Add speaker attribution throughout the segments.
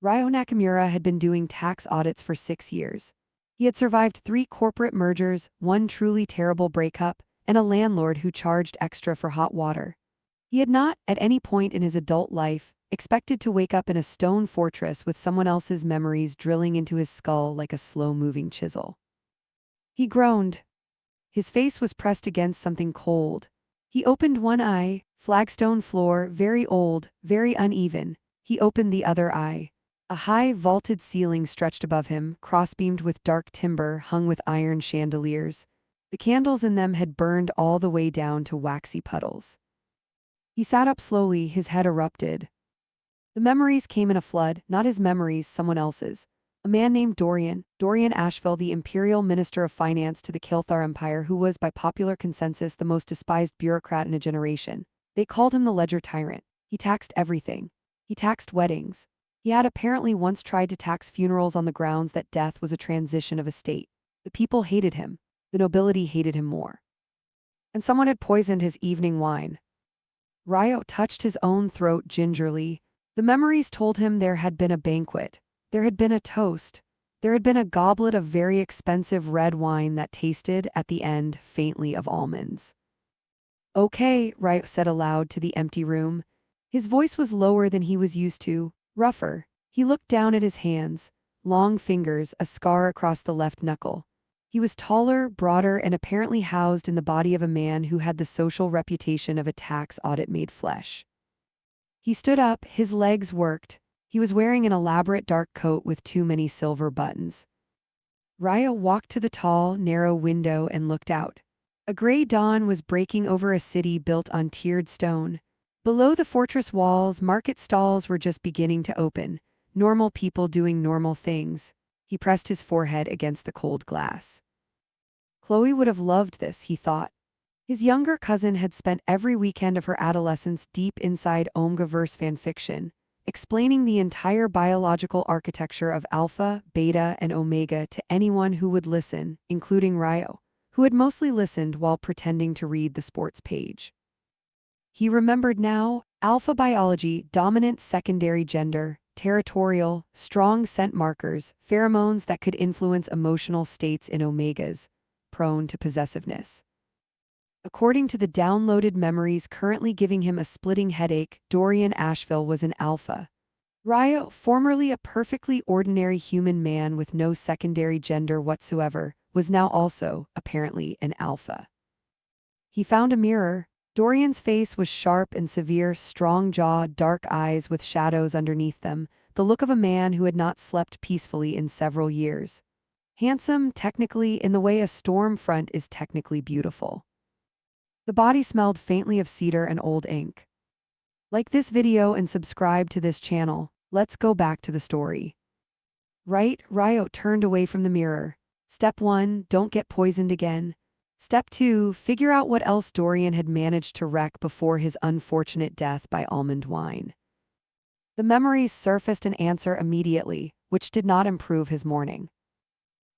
Speaker 1: Ryo Nakamura had been doing tax audits for 6 years. He had survived 3 corporate mergers, 1 truly terrible breakup, and a landlord who charged extra for hot water. He had not, at any point in his adult life, expected to wake up in a stone fortress with someone else's memories drilling into his skull like a slow-moving chisel. He groaned. His face was pressed against something cold. He opened one eye, flagstone floor, very old, very uneven. He opened the other eye. A high, vaulted ceiling stretched above him, cross-beamed with dark timber hung with iron chandeliers. The candles in them had burned all the way down to waxy puddles. He sat up slowly, his head erupted. The memories came in a flood, not his memories, someone else's. A man named Dorian Asheville, the imperial minister of finance to the Kilthar Empire, who was, by popular consensus, the most despised bureaucrat in a generation. They called him the ledger tyrant. He taxed everything. He taxed weddings. He had apparently once tried to tax funerals on the grounds that death was a transition of estate. The people hated him. The nobility hated him more. And someone had poisoned his evening wine. Ryo touched his own throat gingerly. The memories told him there had been a banquet. There had been a toast. There had been a goblet of very expensive red wine that tasted, at the end, faintly of almonds. "Okay," Ryo said aloud to the empty room. His voice was lower than he was used to, rougher. He looked down at his hands, long fingers, a scar across the left knuckle. He was taller, broader, and apparently housed in the body of a man who had the social reputation of a tax audit-made flesh. He stood up, his legs worked. He was wearing an elaborate dark coat with too many silver buttons. Ryo walked to the tall, narrow window and looked out. A gray dawn was breaking over a city built on tiered stone. Below the fortress walls, market stalls were just beginning to open, normal people doing normal things. He pressed his forehead against the cold glass. Chloe would have loved this, he thought. His younger cousin had spent every weekend of her adolescence deep inside Omegaverse fanfiction, explaining the entire biological architecture of Alpha, Beta, and Omega to anyone who would listen, including Ryo, who had mostly listened while pretending to read the sports page. He remembered now: alpha biology, dominant secondary gender, territorial, strong scent markers, pheromones that could influence emotional states in omegas, prone to possessiveness. According to the downloaded memories currently giving him a splitting headache, Dorian Asheville was an alpha. Ryo, formerly a perfectly ordinary human man with no secondary gender whatsoever, was now also, apparently, an alpha. He found a mirror. Dorian's face was sharp and severe, strong jaw, dark eyes with shadows underneath them, the look of a man who had not slept peacefully in several years. Handsome, technically, in the way a storm front is technically beautiful. The body smelled faintly of cedar and old ink. Like this video and subscribe to this channel. Let's go back to the story. Right, Ryo turned away from the mirror. Step 1, don't get poisoned again. Step 2, figure out what else Dorian had managed to wreck before his unfortunate death by almond wine. The memories surfaced an answer immediately, which did not improve his morning.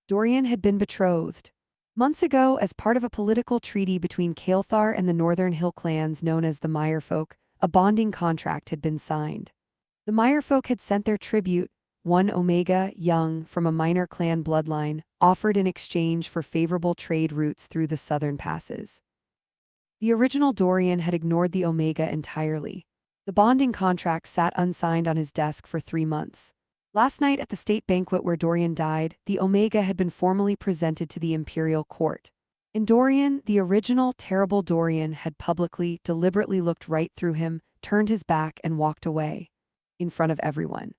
Speaker 1: Dorian had been betrothed. Months ago, as part of a political treaty between Kilthar and the Northern Hill clans known as the Mirefolk, a bonding contract had been signed. The Mirefolk had sent their tribute, one Omega, young, from a minor clan bloodline, offered in exchange for favorable trade routes through the southern passes. The original Dorian had ignored the Omega entirely. The bonding contract sat unsigned on his desk for 3 months. Last night at the state banquet where Dorian died, the Omega had been formally presented to the imperial court. And Dorian, the original terrible Dorian, had publicly, deliberately looked right through him, turned his back and walked away. In front of everyone.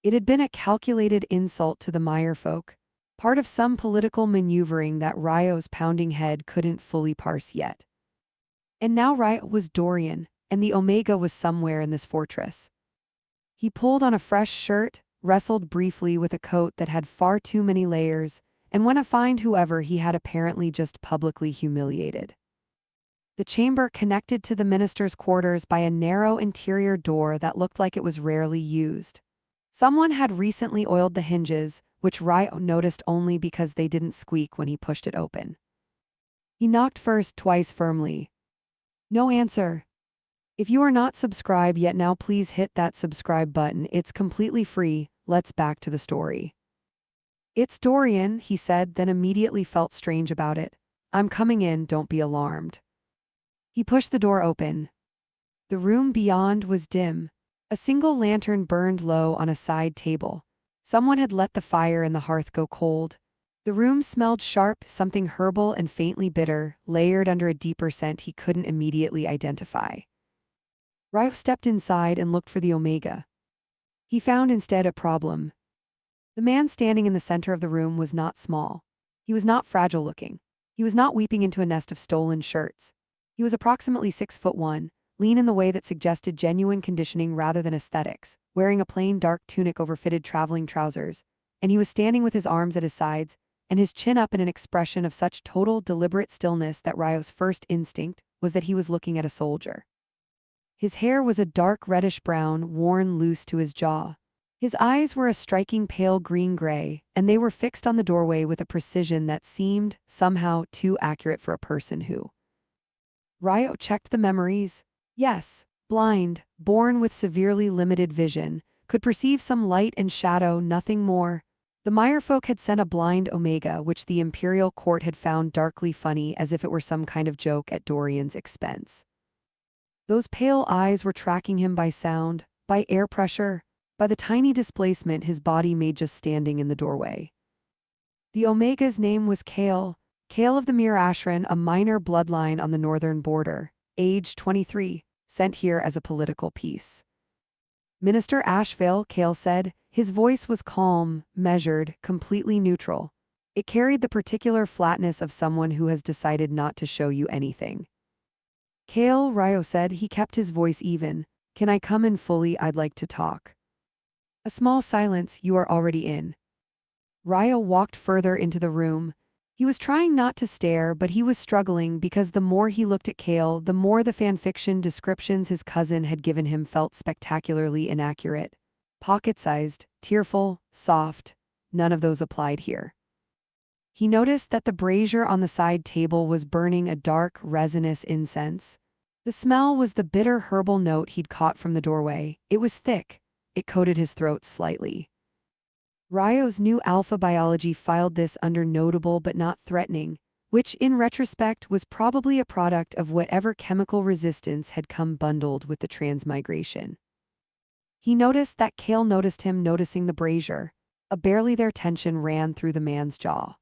Speaker 1: It had been a calculated insult to the Mirefolk, part of some political maneuvering that Ryo's pounding head couldn't fully parse yet. And now Ryo was Dorian, and the Omega was somewhere in this fortress. He pulled on a fresh shirt, wrestled briefly with a coat that had far too many layers, and went to find whoever he had apparently just publicly humiliated. The chamber connected to the minister's quarters by a narrow interior door that looked like it was rarely used. Someone had recently oiled the hinges, which Ryo noticed only because they didn't squeak when he pushed it open. He knocked first, twice firmly. No answer. If you are not subscribed yet now, please hit that subscribe button. It's completely free. Let's back to the story. It's Dorian, he said, then immediately felt strange about it. I'm coming in, don't be alarmed. He pushed the door open. The room beyond was dim. A single lantern burned low on a side table. Someone had let the fire in the hearth go cold. The room smelled sharp, something herbal and faintly bitter, layered under a deeper scent he couldn't immediately identify. Ryo stepped inside and looked for the Omega. He found instead a problem. The man standing in the center of the room was not small. He was not fragile looking. He was not weeping into a nest of stolen shirts. He was approximately 6'1", lean in the way that suggested genuine conditioning rather than aesthetics, wearing a plain dark tunic over fitted traveling trousers, and he was standing with his arms at his sides and his chin up in an expression of such total, deliberate stillness that Ryo's first instinct was that he was looking at a soldier. His hair was a dark reddish-brown, worn loose to his jaw. His eyes were a striking pale green-gray, and they were fixed on the doorway with a precision that seemed, somehow, too accurate for a person who. Ryo checked the memories. Yes, blind, born with severely limited vision, could perceive some light and shadow, nothing more. The Meyerfolk had sent a blind Omega, which the Imperial Court had found darkly funny, as if it were some kind of joke at Dorian's expense. Those pale eyes were tracking him by sound, by air pressure, by the tiny displacement his body made just standing in the doorway. The Omega's name was Kale of the Mir Ashran, a minor bloodline on the northern border, age 23, sent here as a political piece. Minister Ashvale, Kale said. His voice was calm, measured, completely neutral. It carried the particular flatness of someone who has decided not to show you anything. Kale, Ryo said. He kept his voice even. Can I come in fully? I'd like to talk. A small silence. You are already in. Ryo walked further into the room. He was trying not to stare, but he was struggling because the more he looked at Kale, the more the fanfiction descriptions his cousin had given him felt spectacularly inaccurate. Pocket-sized, tearful, soft, none of those applied here. He noticed that the brazier on the side table was burning a dark, resinous incense. The smell was the bitter herbal note he'd caught from the doorway. It was thick. It coated his throat slightly. Ryo's new alpha biology filed this under notable but not threatening, which in retrospect was probably a product of whatever chemical resistance had come bundled with the transmigration. He noticed that Kale noticed him noticing the brazier. A barely there tension ran through the man's jaw.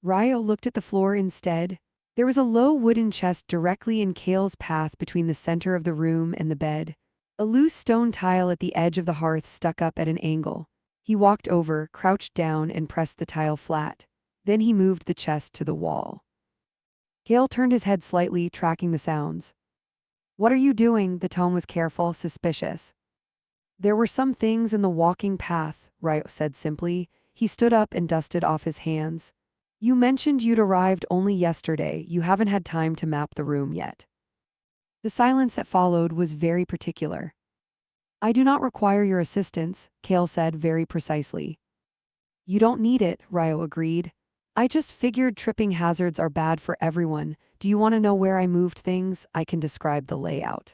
Speaker 1: Ryo looked at the floor instead. There was a low wooden chest directly in Kale's path between the center of the room and the bed. A loose stone tile at the edge of the hearth stuck up at an angle. He walked over, crouched down, and pressed the tile flat. Then he moved the chest to the wall. Kale turned his head slightly, tracking the sounds. What are you doing? The tone was careful, suspicious. There were some things in the walking path, Ryo said simply. He stood up and dusted off his hands. You mentioned you'd arrived only yesterday. You haven't had time to map the room yet. The silence that followed was very particular. I do not require your assistance, Kale said very precisely. You don't need it, Ryo agreed. I just figured tripping hazards are bad for everyone. Do you want to know where I moved things? I can describe the layout.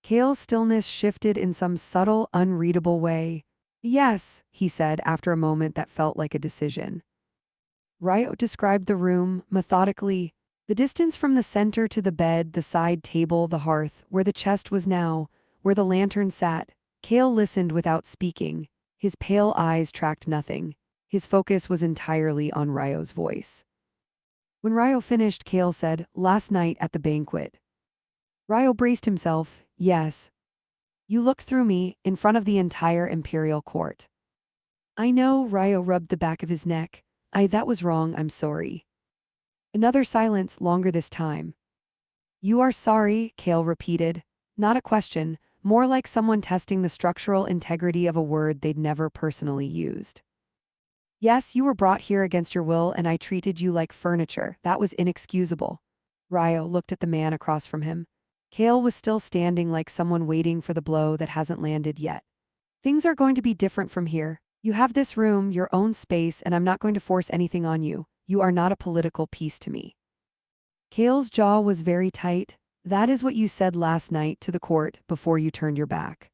Speaker 1: Kale's stillness shifted in some subtle, unreadable way. Yes, he said after a moment that felt like a decision. Ryo described the room, methodically. The distance from the center to the bed, the side table, the hearth, where the chest was now, where the lantern sat. Kale listened without speaking. His pale eyes tracked nothing. His focus was entirely on Ryo's voice. When Ryo finished, Kale said, last night at the banquet. Ryo braced himself. Yes. You looked through me, in front of the entire Imperial Court. I know, Ryo rubbed the back of his neck. That was wrong, I'm sorry. Another silence, longer this time. You are sorry, Kale repeated. Not a question, more like someone testing the structural integrity of a word they'd never personally used. Yes, you were brought here against your will and I treated you like furniture. That was inexcusable. Ryo looked at the man across from him. Kale was still standing like someone waiting for the blow that hasn't landed yet. Things are going to be different from here. You have this room, your own space, and I'm not going to force anything on you. You are not a political piece to me. Kale's jaw was very tight. That is what you said last night to the court before you turned your back.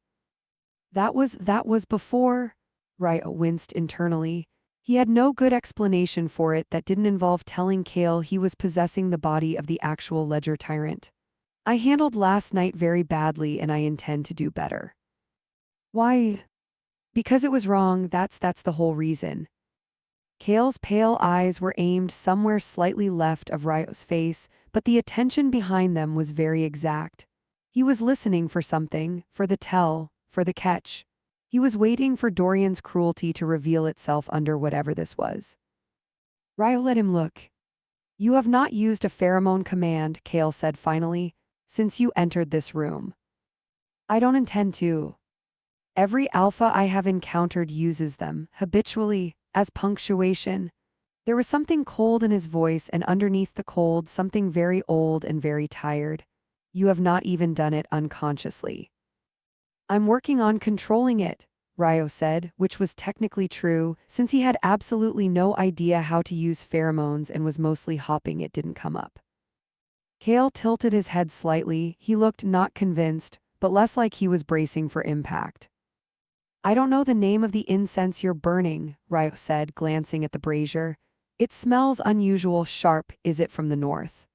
Speaker 1: That was before? Ryo winced internally. He had no good explanation for it that didn't involve telling Kale he was possessing the body of the actual ledger tyrant. I handled last night very badly and I intend to do better. Why? Because it was wrong, that's the whole reason. Kale's pale eyes were aimed somewhere slightly left of Ryo's face, but the attention behind them was very exact. He was listening for something, for the tell, for the catch. He was waiting for Dorian's cruelty to reveal itself under whatever this was. Ryo let him look. You have not used a pheromone command, Kale said finally, since you entered this room. I don't intend to. Every alpha I have encountered uses them, habitually, as punctuation. There was something cold in his voice, and underneath the cold, something very old and very tired. You have not even done it unconsciously. I'm working on controlling it, Ryo said, which was technically true, since he had absolutely no idea how to use pheromones and was mostly hoping it didn't come up. Kale tilted his head slightly. He looked not convinced, but less like he was bracing for impact. I don't know the name of the incense you're burning, Ryo said, glancing at the brazier. It smells unusual sharp. Is it from the north?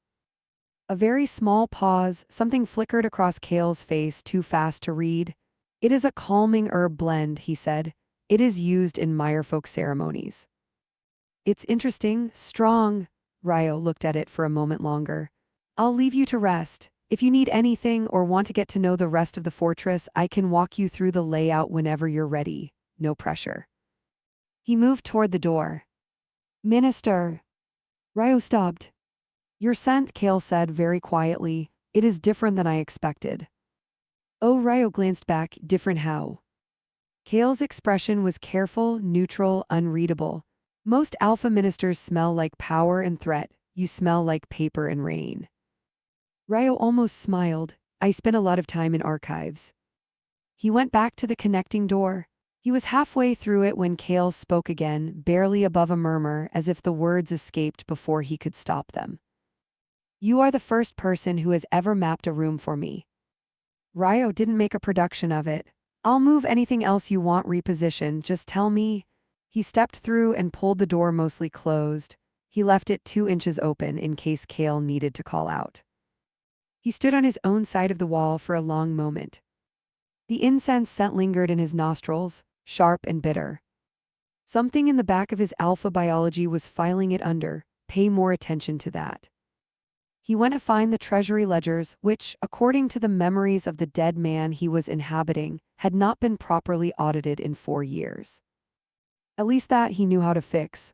Speaker 1: A very small pause, something flickered across Kale's face too fast to read. It is a calming herb blend, he said. It is used in Meyerfolk ceremonies. It's interesting, strong. Ryo looked at it for a moment longer. I'll leave you to rest. If you need anything or want to get to know the rest of the fortress, I can walk you through the layout whenever you're ready. No pressure. He moved toward the door. Minister. Ryo stopped. Your scent, Kale said very quietly. It is different than I expected. Oh, Ryo glanced back. Different how? Kale's expression was careful, neutral, unreadable. Most alpha ministers smell like power and threat. You smell like paper and rain. Ryo almost smiled. I spent a lot of time in archives. He went back to the connecting door. He was halfway through it when Kale spoke again, barely above a murmur, as if the words escaped before he could stop them. You are the first person who has ever mapped a room for me. Ryo didn't make a production of it. I'll move anything else you want repositioned, just tell me. He stepped through and pulled the door mostly closed. He left it 2 inches open in case Kale needed to call out. He stood on his own side of the wall for a long moment. The incense scent lingered in his nostrils, sharp and bitter. Something in the back of his alpha biology was filing it under. Pay more attention to that. He went to find the treasury ledgers, which, according to the memories of the dead man he was inhabiting, had not been properly audited in 4 years. At least that he knew how to fix.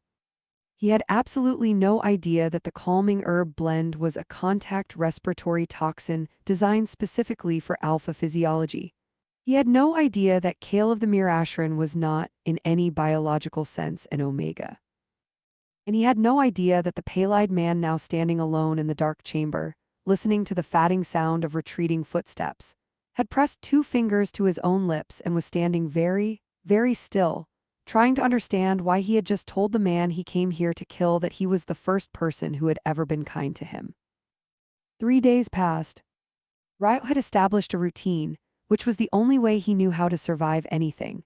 Speaker 1: He had absolutely no idea that the calming herb blend was a contact respiratory toxin designed specifically for alpha physiology. He had no idea that Kale of the Mirashran was not, in any biological sense, an Omega. And he had no idea that the pale-eyed man now standing alone in the dark chamber, listening to the fatting sound of retreating footsteps, had pressed 2 fingers to his own lips and was standing very, very still, trying to understand why he had just told the man he came here to kill that he was the first person who had ever been kind to him. 3 days passed. Ryo had established a routine, which was the only way he knew how to survive anything.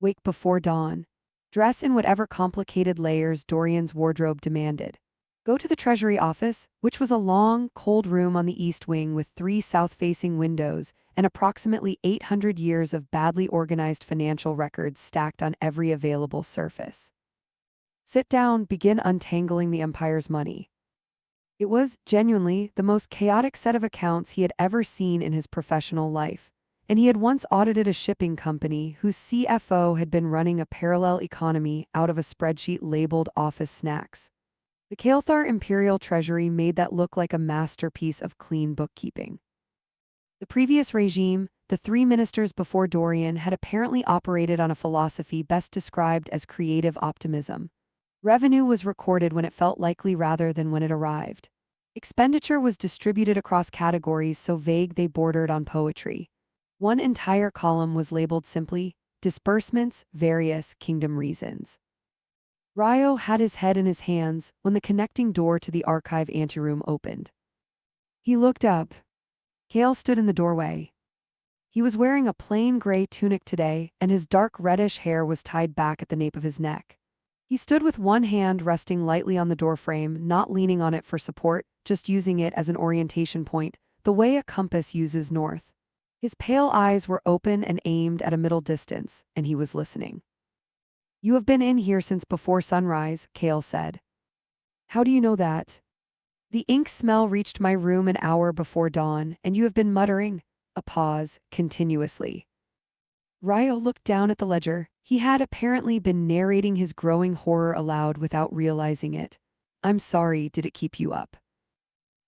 Speaker 1: Wake before dawn. Dress in whatever complicated layers Dorian's wardrobe demanded. Go to the treasury office, which was a long, cold room on the east wing with 3 south-facing windows and approximately 800 years of badly organized financial records stacked on every available surface. Sit down, begin untangling the Empire's money. It was, genuinely, the most chaotic set of accounts he had ever seen in his professional life, and he had once audited a shipping company whose CFO had been running a parallel economy out of a spreadsheet labeled office snacks. The Kael'thar Imperial Treasury made that look like a masterpiece of clean bookkeeping. The previous regime, the 3 ministers before Dorian, had apparently operated on a philosophy best described as creative optimism. Revenue was recorded when it felt likely rather than when it arrived. Expenditure was distributed across categories so vague they bordered on poetry. One entire column was labeled simply, Disbursements, Various Kingdom Reasons. Ryo had his head in his hands when the connecting door to the archive anteroom opened. He looked up. Kale stood in the doorway. He was wearing a plain gray tunic today, and his dark reddish hair was tied back at the nape of his neck. He stood with one hand resting lightly on the doorframe, not leaning on it for support, just using it as an orientation point, the way a compass uses north. His pale eyes were open and aimed at a middle distance, and he was listening. "You have been in here since before sunrise," Kale said. "How do you know that?" "The ink smell reached my room an hour before dawn, and you have been muttering," a pause, continuously. Ryo looked down at the ledger. He had apparently been narrating his growing horror aloud without realizing it. "I'm sorry, did it keep you up?"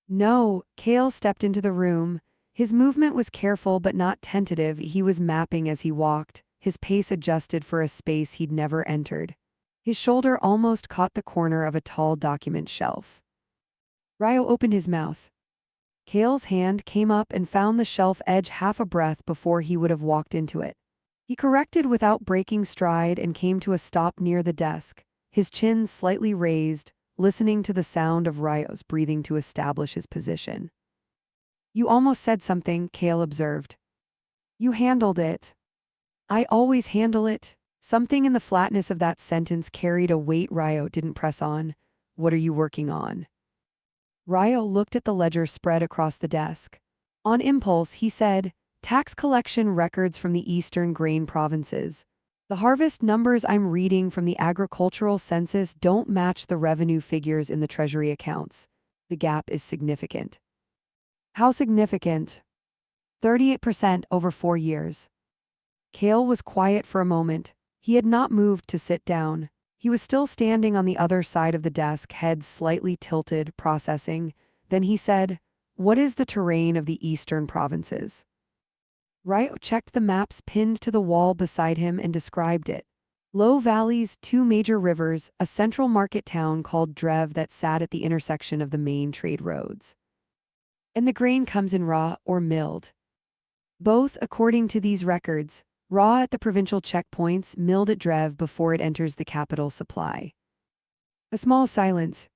Speaker 1: "No." Kale stepped into the room. His movement was careful but not tentative. He was mapping as he walked, his pace adjusted for a space he'd never entered. His shoulder almost caught the corner of a tall document shelf. Ryo opened his mouth. Kale's hand came up and found the shelf edge half a breath before he would have walked into it. He corrected without breaking stride and came to a stop near the desk, his chin slightly raised, listening to the sound of Ryo's breathing to establish his position. "You almost said something," Kale observed. "You handled it." "I always handle it." Something in the flatness of that sentence carried a weight Ryo didn't press on. "What are you working on?" Ryo looked at the ledger spread across the desk. On impulse, he said, "Tax collection records from the eastern grain provinces. The harvest numbers I'm reading from the agricultural census don't match the revenue figures in the treasury accounts. The gap is significant." "How significant?" 38% over 4 years. Kale was quiet for a moment. He had not moved to sit down. He was still standing on the other side of the desk, head slightly tilted, processing. Then he said, "What is the terrain of the eastern provinces?" Ryo checked the maps pinned to the wall beside him and described it. Low valleys, 2 major rivers, a central market town called Drev that sat at the intersection of the main trade roads. "And the grain comes in raw or milled?" "Both, according to these records. Raw at the provincial checkpoints, milled at Drev before it enters the capital supply." A small silence.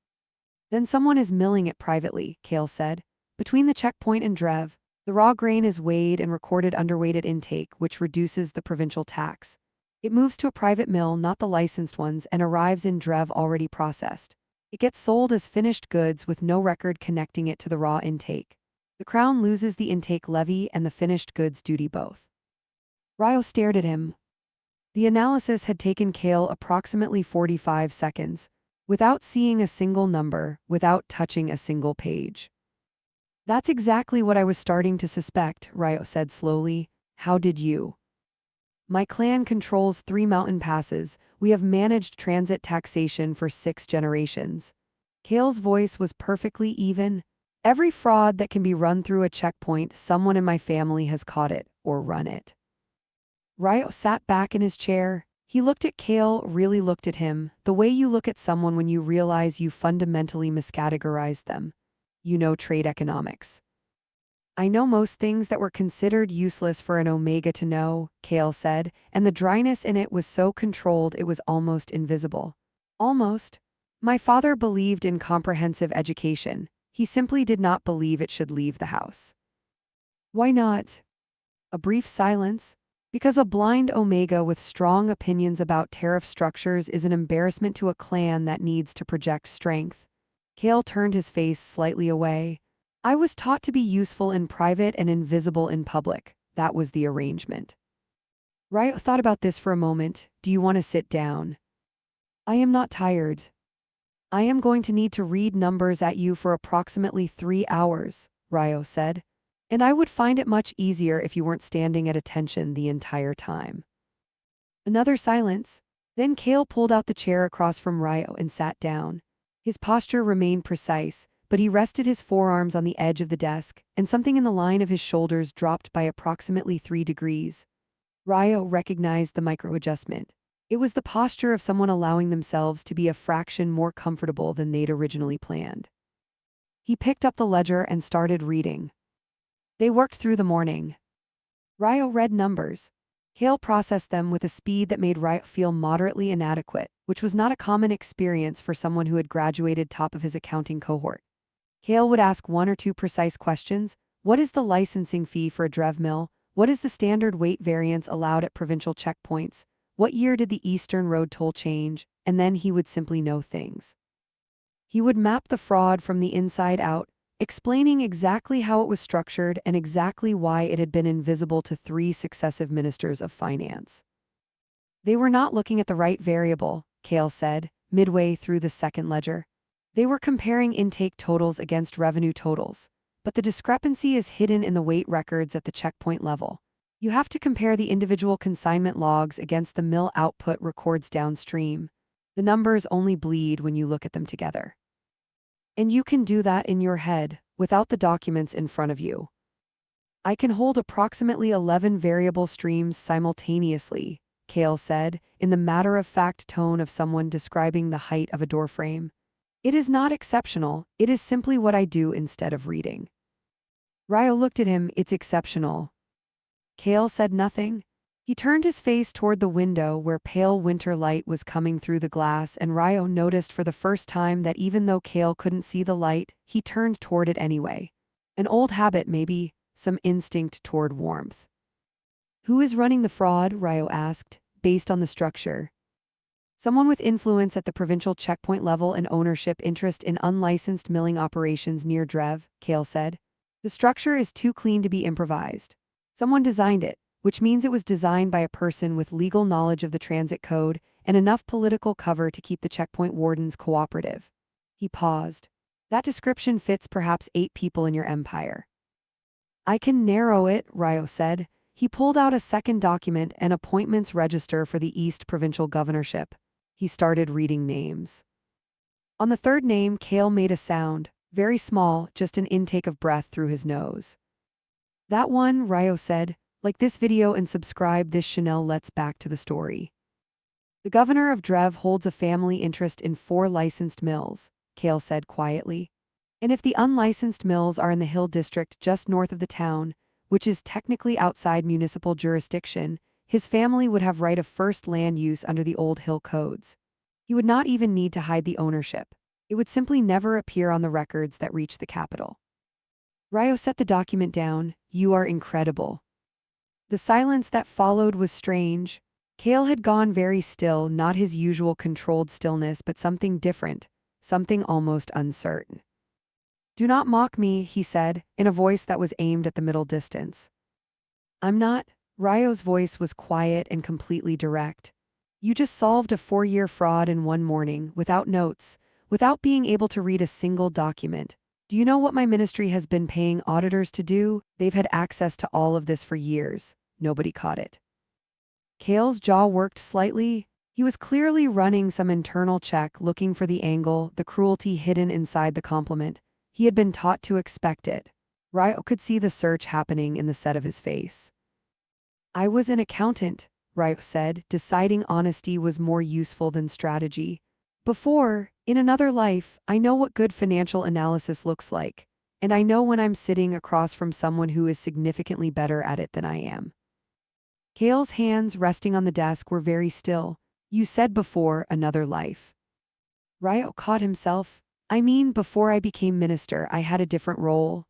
Speaker 1: "Then someone is milling it privately," Kale said. "Between the checkpoint and Drev, the raw grain is weighed and recorded underweight at intake, which reduces the provincial tax. It moves to a private mill, not the licensed ones, and arrives in Drev already processed. It gets sold as finished goods with no record connecting it to the raw intake. The Crown loses the intake levy and the finished goods duty both." Ryo stared at him. The analysis had taken Kale approximately 45 seconds, without seeing a single number, without touching a single page. "That's exactly what I was starting to suspect," Ryo said slowly. "How did you?" "My clan controls 3 mountain passes. We have managed transit taxation for 6 generations." Kale's voice was perfectly even. "Every fraud that can be run through a checkpoint, someone in my family has caught it, or run it." Ryo sat back in his chair. He looked at Kale, really looked at him, the way you look at someone when you realize you fundamentally miscategorized them. "You know trade economics." "I know most things that were considered useless for an Omega to know," Kale said, and the dryness in it was so controlled it was almost invisible. "Almost. My father believed in comprehensive education. He simply did not believe it should leave the house." "Why not?" A brief silence. "Because a blind Omega with strong opinions about tariff structures is an embarrassment to a clan that needs to project strength." Kale turned his face slightly away. "I was taught to be useful in private and invisible in public. That was the arrangement." Ryo thought about this for a moment. "Do you want to sit down?" "I am not tired." "I am going to need to read numbers at you for approximately 3 hours, Ryo said. "And I would find it much easier if you weren't standing at attention the entire time." Another silence. Then Kale pulled out the chair across from Ryo and sat down. His posture remained precise, but he rested his forearms on the edge of the desk, and something in the line of his shoulders dropped by approximately 3 degrees. Ryo recognized the micro-adjustment. It was the posture of someone allowing themselves to be a fraction more comfortable than they'd originally planned. He picked up the ledger and started reading. They worked through the morning. Ryo read numbers. Kale processed them with a speed that made Ryo feel moderately inadequate, which was not a common experience for someone who had graduated top of his accounting cohort. Kale would ask 1 or 2 precise questions, What is the licensing fee for a Drev mill? What is the standard weight variance allowed at provincial checkpoints? What year did the Eastern Road toll change? And then he would simply know things. He would map the fraud from the inside out, explaining exactly how it was structured and exactly why it had been invisible to 3 successive ministers of finance. They were not looking at the right variable, Cale said, midway through the second ledger. They were comparing intake totals against revenue totals, but the discrepancy is hidden in the weight records at the checkpoint level. You have to compare the individual consignment logs against the mill output records downstream. The numbers only bleed when you look at them together. And you can do that in your head, without the documents in front of you. I can hold approximately 11 variable streams simultaneously, Cale said, in the matter-of-fact tone of someone describing the height of a doorframe. It is not exceptional, it is simply what I do instead of reading. Ryo looked at him. It's exceptional. Cale said nothing. He turned his face toward the window where pale winter light was coming through the glass, and Ryo noticed for the first time that even though Cale couldn't see the light, he turned toward it anyway. An old habit maybe, some instinct toward warmth. Who is running the fraud? Ryo asked, based on the structure. Someone with influence at the provincial checkpoint level and ownership interest in unlicensed milling operations near Drev, Cale said. The structure is too clean to be improvised. Someone designed it, which means it was designed by a person with legal knowledge of the transit code and enough political cover to keep the checkpoint wardens cooperative. He paused. That description fits perhaps 8 people in your empire. I can narrow it, Ryo said. He pulled out a second document, an appointments register for the East Provincial Governorship. He started reading names. On the third name, Cale made a sound, very small, just an intake of breath through his nose. That one, Ryo said. Like this video and subscribe. This Chanel. Let's back to the story. The governor of Drev holds a family interest in 4 licensed mills, Cale said quietly. And if the unlicensed mills are in the Hill District just north of the town, which is technically outside municipal jurisdiction, his family would have right of first land use under the old Hill codes. He would not even need to hide the ownership. It would simply never appear on the records that reach the capital. Ryo set the document down. You are incredible. The silence that followed was strange. Cale had gone very still, not his usual controlled stillness, but something different, something almost uncertain. Do not mock me, he said, in a voice that was aimed at the middle distance. I'm not. Ryo's voice was quiet and completely direct. You just solved a 4-year fraud in one morning, without notes, without being able to read a single document. Do you know what my ministry has been paying auditors to do? They've had access to all of this for years. Nobody caught it. Cale's jaw worked slightly. He was clearly running some internal check, looking for the angle, the cruelty hidden inside the compliment. He had been taught to expect it. Ryo could see the search happening in the set of his face. I was an accountant, Ryo said, deciding honesty was more useful than strategy. Before, in another life, I know what good financial analysis looks like, and I know when I'm sitting across from someone who is significantly better at it than I am. Cale's hands resting on the desk were very still. You said before, another life. Ryo caught himself. I mean, before I became minister, I had a different role.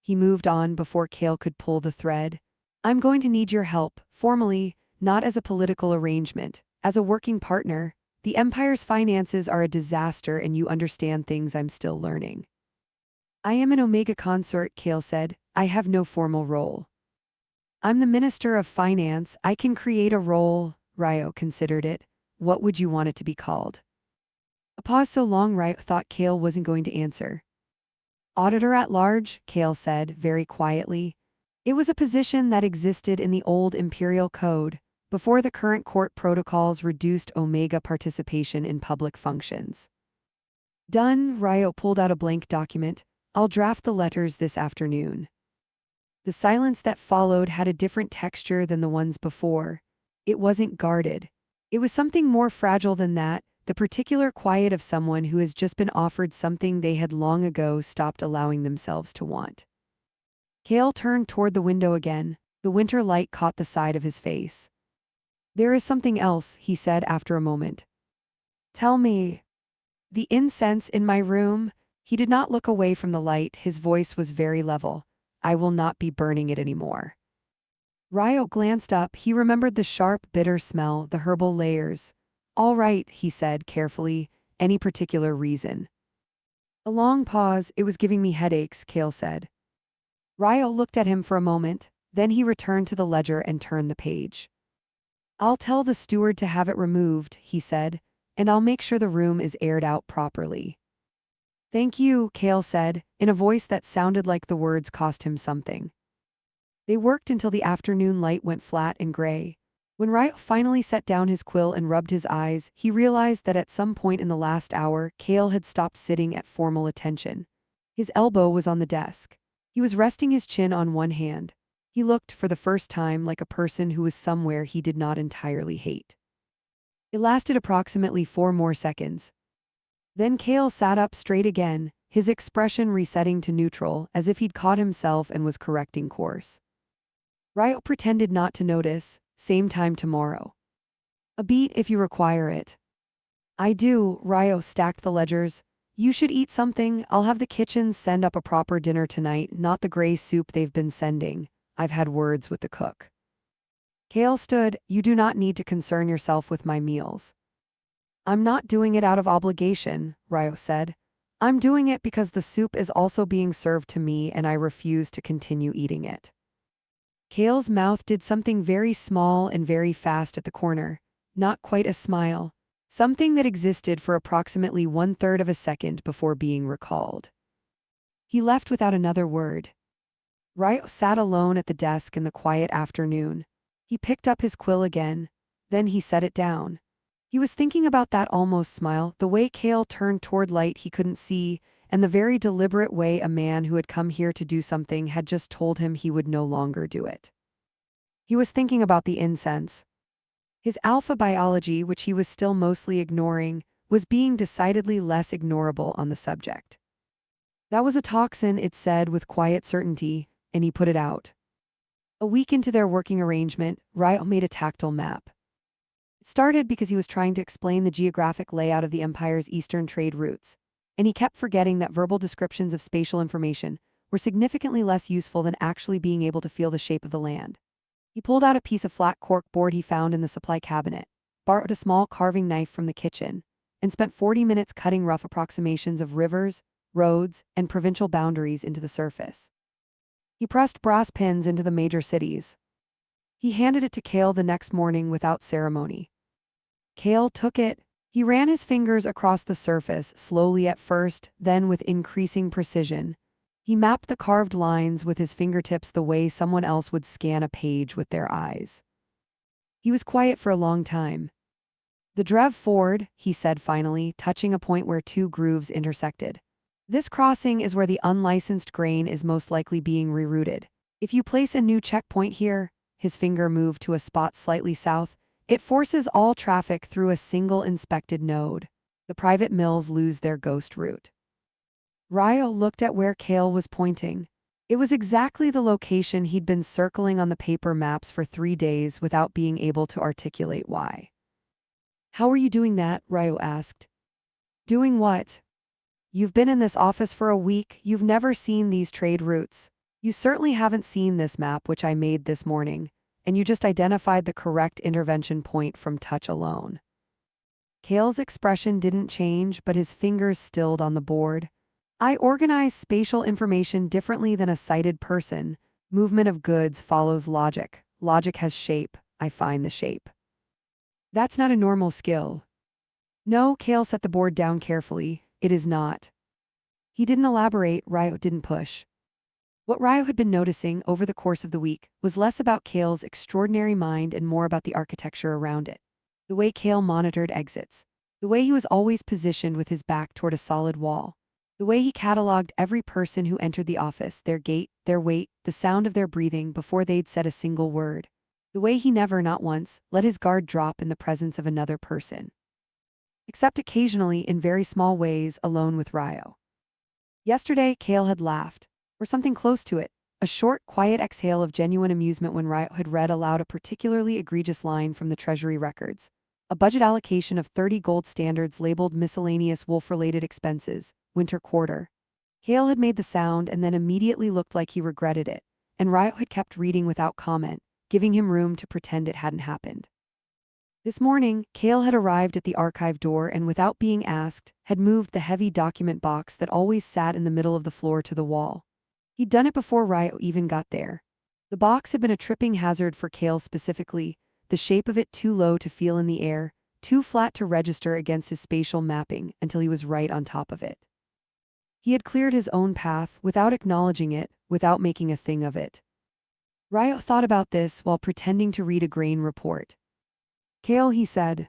Speaker 1: He moved on before Cale could pull the thread. I'm going to need your help, formally, not as a political arrangement, as a working partner. The Empire's finances are a disaster and you understand things I'm still learning. I am an Omega consort, Cale said. I have no formal role. I'm the Minister of Finance. I can create a role. Ryo considered it. What would you want it to be called? A pause so long Ryo thought Cale wasn't going to answer. Auditor at large, Cale said, very quietly. It was a position that existed in the old Imperial Code, before the current court protocols reduced Omega participation in public functions. Done, Ryo pulled out a blank document. I'll draft the letters this afternoon. The silence that followed had a different texture than the ones before. It wasn't guarded. It was something more fragile than that, the particular quiet of someone who has just been offered something they had long ago stopped allowing themselves to want. Cale turned toward the window again. The winter light caught the side of his face. There is something else, he said after a moment. Tell me. The incense in my room? He did not look away from the light, his voice was very level. I will not be burning it anymore. Ryo glanced up. He remembered the sharp, bitter smell, the herbal layers. All right, he said carefully. Any particular reason? A long pause. It was giving me headaches, Kale said. Ryo looked at him for a moment, then he returned to the ledger and turned the page. I'll tell the steward to have it removed, he said, and I'll make sure the room is aired out properly. Thank you, Kale said, in a voice that sounded like the words cost him something. They worked until the afternoon light went flat and gray. When Ryo finally set down his quill and rubbed his eyes, he realized that at some point in the last hour, Kale had stopped sitting at formal attention. His elbow was on the desk. He was resting his chin on one hand. He looked, for the first time, like a person who was somewhere he did not entirely hate. It lasted approximately 4 more seconds. Then Kale sat up straight again, his expression resetting to neutral, as if he'd caught himself and was correcting course. Ryo pretended not to notice. Same time tomorrow. A beat if you require it. I do, Ryo stacked the ledgers. You should eat something. I'll have the kitchens send up a proper dinner tonight, not the gray soup they've been sending. I've had words with the cook. Kale stood. You do not need to concern yourself with my meals. I'm not doing it out of obligation, Ryo said. I'm doing it because the soup is also being served to me and I refuse to continue eating it. Kale's mouth did something very small and very fast at the corner, not quite a smile, something that existed for approximately 1/3 of a second before being recalled. He left without another word. Ryo sat alone at the desk in the quiet afternoon. He picked up his quill again, then he set it down. He was thinking about that almost smile, the way Kale turned toward light he couldn't see, and the very deliberate way a man who had come here to do something had just told him he would no longer do it. He was thinking about the incense. His alpha biology, which he was still mostly ignoring, was being decidedly less ignorable on the subject. That was a toxin, it said with quiet certainty, and he put it out. A week into their working arrangement, Ryo made a tactile map. It started because he was trying to explain the geographic layout of the Empire's eastern trade routes, and he kept forgetting that verbal descriptions of spatial information were significantly less useful than actually being able to feel the shape of the land. He pulled out a piece of flat cork board he found in the supply cabinet, borrowed a small carving knife from the kitchen, and spent 40 minutes cutting rough approximations of rivers, roads, and provincial boundaries into the surface. He pressed brass pins into the major cities. He handed it to Kale the next morning without ceremony. Kale took it. He ran his fingers across the surface, slowly at first, then with increasing precision. He mapped the carved lines with his fingertips the way someone else would scan a page with their eyes. He was quiet for a long time. The Drev Ford, he said finally, touching a point where 2 grooves intersected. This crossing is where the unlicensed grain is most likely being rerouted. If you place a new checkpoint here, his finger moved to a spot slightly south, it forces all traffic through a single inspected node. The private mills lose their ghost route. Ryo looked at where Kale was pointing. It was exactly the location he'd been circling on the paper maps for 3 days without being able to articulate why. How are you doing that? Ryo asked. Doing what? You've been in this office for a week, you've never seen these trade routes. You certainly haven't seen this map which I made this morning, and you just identified the correct intervention point from touch alone. Kale's expression didn't change, but his fingers stilled on the board. I organize spatial information differently than a sighted person. Movement of goods follows logic. Logic has shape. I find the shape. That's not a normal skill. No, Kale set the board down carefully. It is not. He didn't elaborate. Ryo didn't push. What Ryo had been noticing over the course of the week was less about Kale's extraordinary mind and more about the architecture around it. The way Kale monitored exits. The way he was always positioned with his back toward a solid wall. The way he cataloged every person who entered the office, their gait, their weight, the sound of their breathing before they'd said a single word. The way he never, not once, let his guard drop in the presence of another person. Except occasionally in very small ways alone with Ryo. Yesterday, Kale had laughed. Or something close to it, a short, quiet exhale of genuine amusement when Ryo had read aloud a particularly egregious line from the treasury records. A budget allocation of 30 gold standards labeled miscellaneous wolf-related expenses, winter quarter. Kale had made the sound and then immediately looked like he regretted it, and Ryo had kept reading without comment, giving him room to pretend it hadn't happened. This morning, Kale had arrived at the archive door and without being asked, had moved the heavy document box that always sat in the middle of the floor to the wall. He'd done it before Ryo even got there. The box had been a tripping hazard for Kale specifically, the shape of it too low to feel in the air, too flat to register against his spatial mapping until he was right on top of it. He had cleared his own path without acknowledging it, without making a thing of it. Ryo thought about this while pretending to read a grain report. Kale, he said.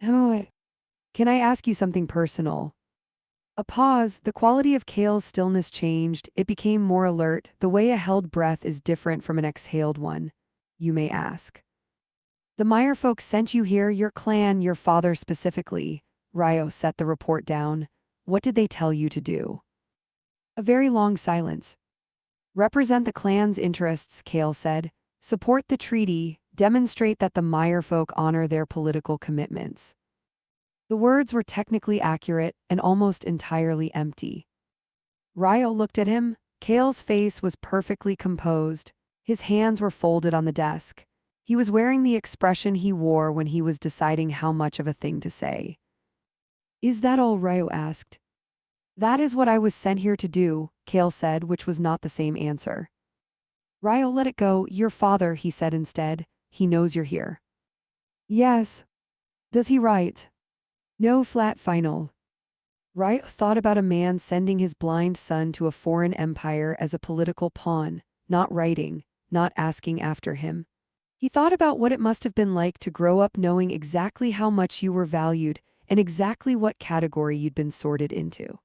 Speaker 1: Can I ask you something personal? A pause, the quality of Kale's stillness changed, it became more alert, the way a held breath is different from an exhaled one. You may ask. The Meyer folks sent you here, your clan, your father specifically. Ryo set the report down. What did they tell you to do? A very long silence. Represent the clan's interests, Kale said. Support the treaty, demonstrate that the Meyer folk honor their political commitments. The words were technically accurate and almost entirely empty. Ryo looked at him. Kale's face was perfectly composed. His hands were folded on the desk. He was wearing the expression he wore when he was deciding how much of a thing to say. Is that all? Ryo asked. That is what I was sent here to do, Kale said, which was not the same answer. Ryo let it go. Your father, he said instead. He knows you're here. Yes. Does he write? No. Flat final. Ryo thought about a man sending his blind son to a foreign empire as a political pawn, not writing, not asking after him. He thought about what it must have been like to grow up knowing exactly how much you were valued and exactly what category you'd been sorted into.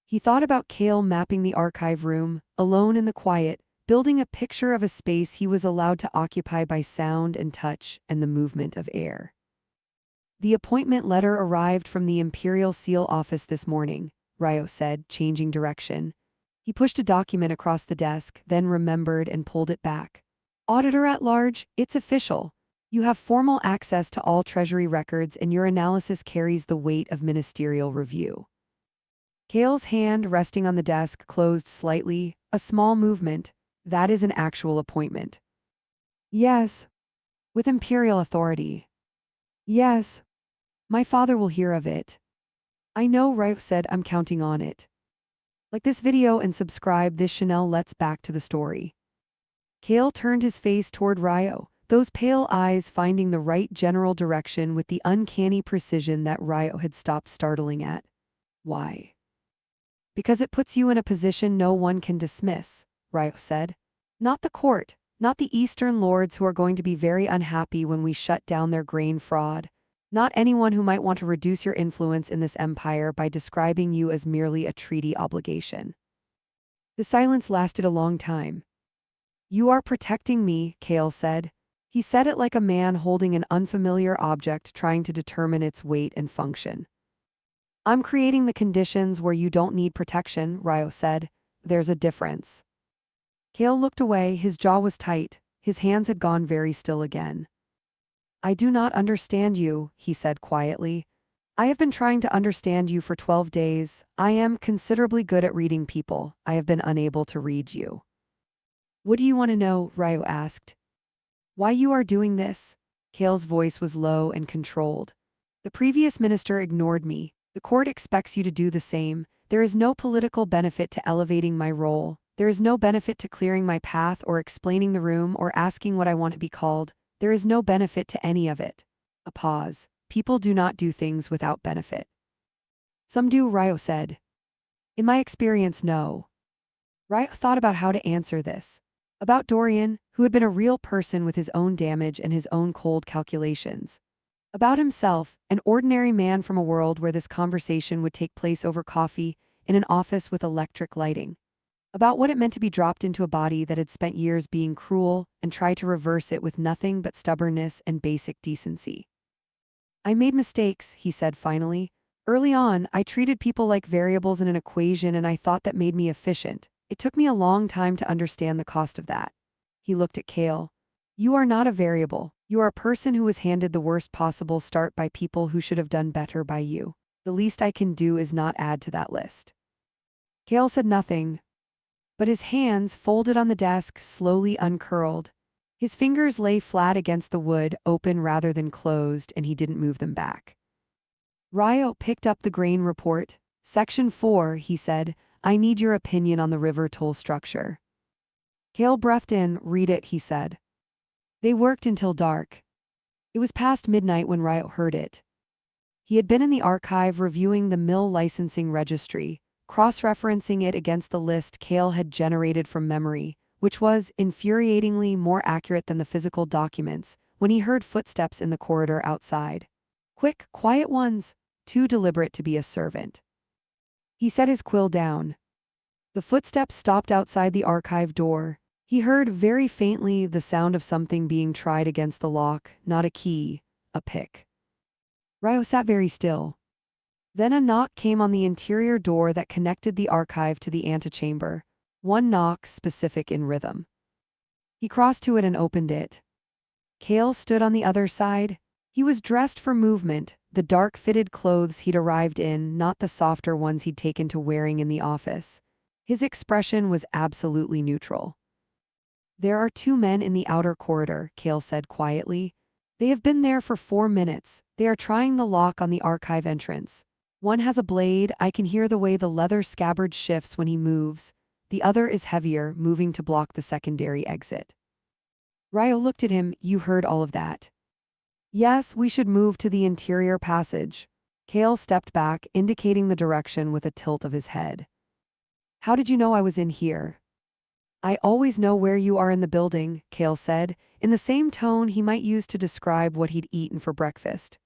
Speaker 1: He thought about Kale mapping the archive room, alone in the quiet, building a picture of a space he was allowed to occupy by sound and touch and the movement of air. The appointment letter arrived from the Imperial Seal office this morning, Ryo said, changing direction. He pushed a document across the desk, then remembered and pulled it back. Auditor at large, it's official. You have formal access to all treasury records and your analysis carries the weight of ministerial review. Kale's hand resting on the desk closed slightly, a small movement. That is an actual appointment. Yes. With Imperial authority. Yes. My father will hear of it. I know, Ryo said. I'm counting on it. Like this video and subscribe. This Chanel. Let's back to the story. Kale turned his face toward Ryo, those pale eyes finding the right general direction with the uncanny precision that Ryo had stopped startling at. Why? Because it puts you in a position no one can dismiss, Ryo said. Not the court, not the Eastern lords who are going to be very unhappy when we shut down their grain fraud, not anyone who might want to reduce your influence in this empire by describing you as merely a treaty obligation. The silence lasted a long time. You are protecting me, Kale said. He said it like a man holding an unfamiliar object trying to determine its weight and function. I'm creating the conditions where you don't need protection, Ryo said. There's a difference. Kale looked away, his jaw was tight, his hands had gone very still again. I do not understand you, he said quietly. I have been trying to understand you for 12 days. I am considerably good at reading people. I have been unable to read you. What do you want to know? Ryo asked. Why you are doing this? Kale's voice was low and controlled. The previous minister ignored me. The court expects you to do the same. There is no political benefit to elevating my role. There is no benefit to clearing my path or explaining the room or asking what I want to be called. There is no benefit to any of it. A pause. People do not do things without benefit. Some do, Ryo said. In my experience, no. Ryo thought about how to answer this. About Dorian, who had been a real person with his own damage and his own cold calculations. About himself, an ordinary man from a world where this conversation would take place over coffee, in an office with electric lighting. About what it meant to be dropped into a body that had spent years being cruel and tried to reverse it with nothing but stubbornness and basic decency. I made mistakes, he said finally. Early on, I treated people like variables in an equation and I thought that made me efficient. It took me a long time to understand the cost of that. He looked at Kale. You are not a variable. You are a person who was handed the worst possible start by people who should have done better by you. The least I can do is not add to that list. Kale said nothing, but his hands, folded on the desk, slowly uncurled. His fingers lay flat against the wood, open rather than closed, and he didn't move them back. Ryo picked up the grain report. Section 4, he said, I need your opinion on the river toll structure. Kale breathed in. Read it, he said. They worked until dark. It was past midnight when Ryo heard it. He had been in the archive reviewing the mill licensing registry, cross-referencing it against the list Kale had generated from memory, which was, infuriatingly, more accurate than the physical documents, when he heard footsteps in the corridor outside. Quick, quiet ones, too deliberate to be a servant. He set his quill down. The footsteps stopped outside the archive door. He heard very faintly the sound of something being tried against the lock, not a key, a pick. Ryo sat very still. Then a knock came on the interior door that connected the archive to the antechamber. One knock, specific in rhythm. He crossed to it and opened it. Kale stood on the other side. He was dressed for movement, the dark-fitted clothes he'd arrived in, not the softer ones he'd taken to wearing in the office. His expression was absolutely neutral. There are 2 men in the outer corridor, Kale said quietly. They have been there for 4 minutes. They are trying the lock on the archive entrance. One has a blade. I can hear the way the leather scabbard shifts when he moves. The other is heavier, moving to block the secondary exit. Ryo looked at him. You heard all of that? Yes, we should move to the interior passage. Kale stepped back, indicating the direction with a tilt of his head. How did you know I was in here? I always know where you are in the building, Kale said, in the same tone he might use to describe what he'd eaten for breakfast.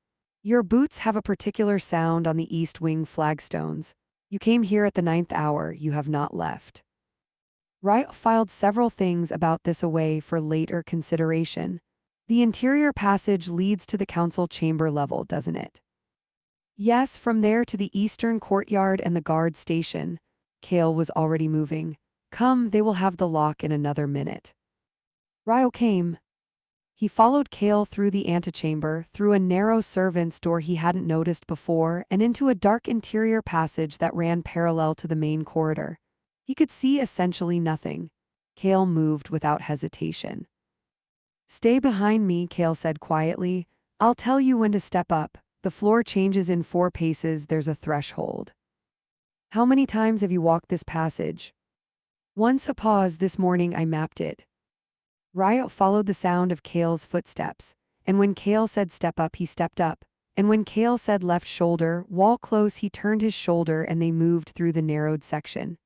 Speaker 1: Your boots have a particular sound on the east wing flagstones. You came here at the 9th hour, you have not left. Ryo filed several things about this away for later consideration. The interior passage leads to the council chamber level, doesn't it? Yes, from there to the eastern courtyard and the guard station. Kale was already moving. Come, they will have the lock in another minute. Ryo came. He followed Kale through the antechamber, through a narrow servant's door he hadn't noticed before, and into a dark interior passage that ran parallel to the main corridor. He could see essentially nothing. Kale moved without hesitation. Stay behind me, Kale said quietly. I'll tell you when to step up. The floor changes in 4 paces, there's a threshold. How many times have you walked this passage? Once. A pause. This morning I mapped it. Ryo followed the sound of Kale's footsteps, and when Kale said step up, he stepped up, and when Kale said left shoulder, wall close, he turned his shoulder and they moved through the narrowed section.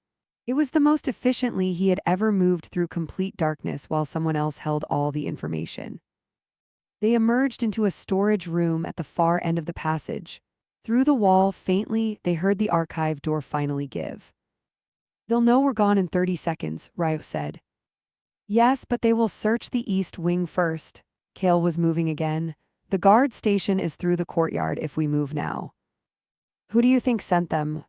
Speaker 1: It was the most efficiently he had ever moved through complete darkness while someone else held all the information. They emerged into a storage room at the far end of the passage. Through the wall, faintly, they heard the archive door finally give. They'll know we're gone in 30 seconds, Ryo said. Yes, but they will search the east wing first. Kale was moving again. The guard station is through the courtyard if we move now. Who do you think sent them?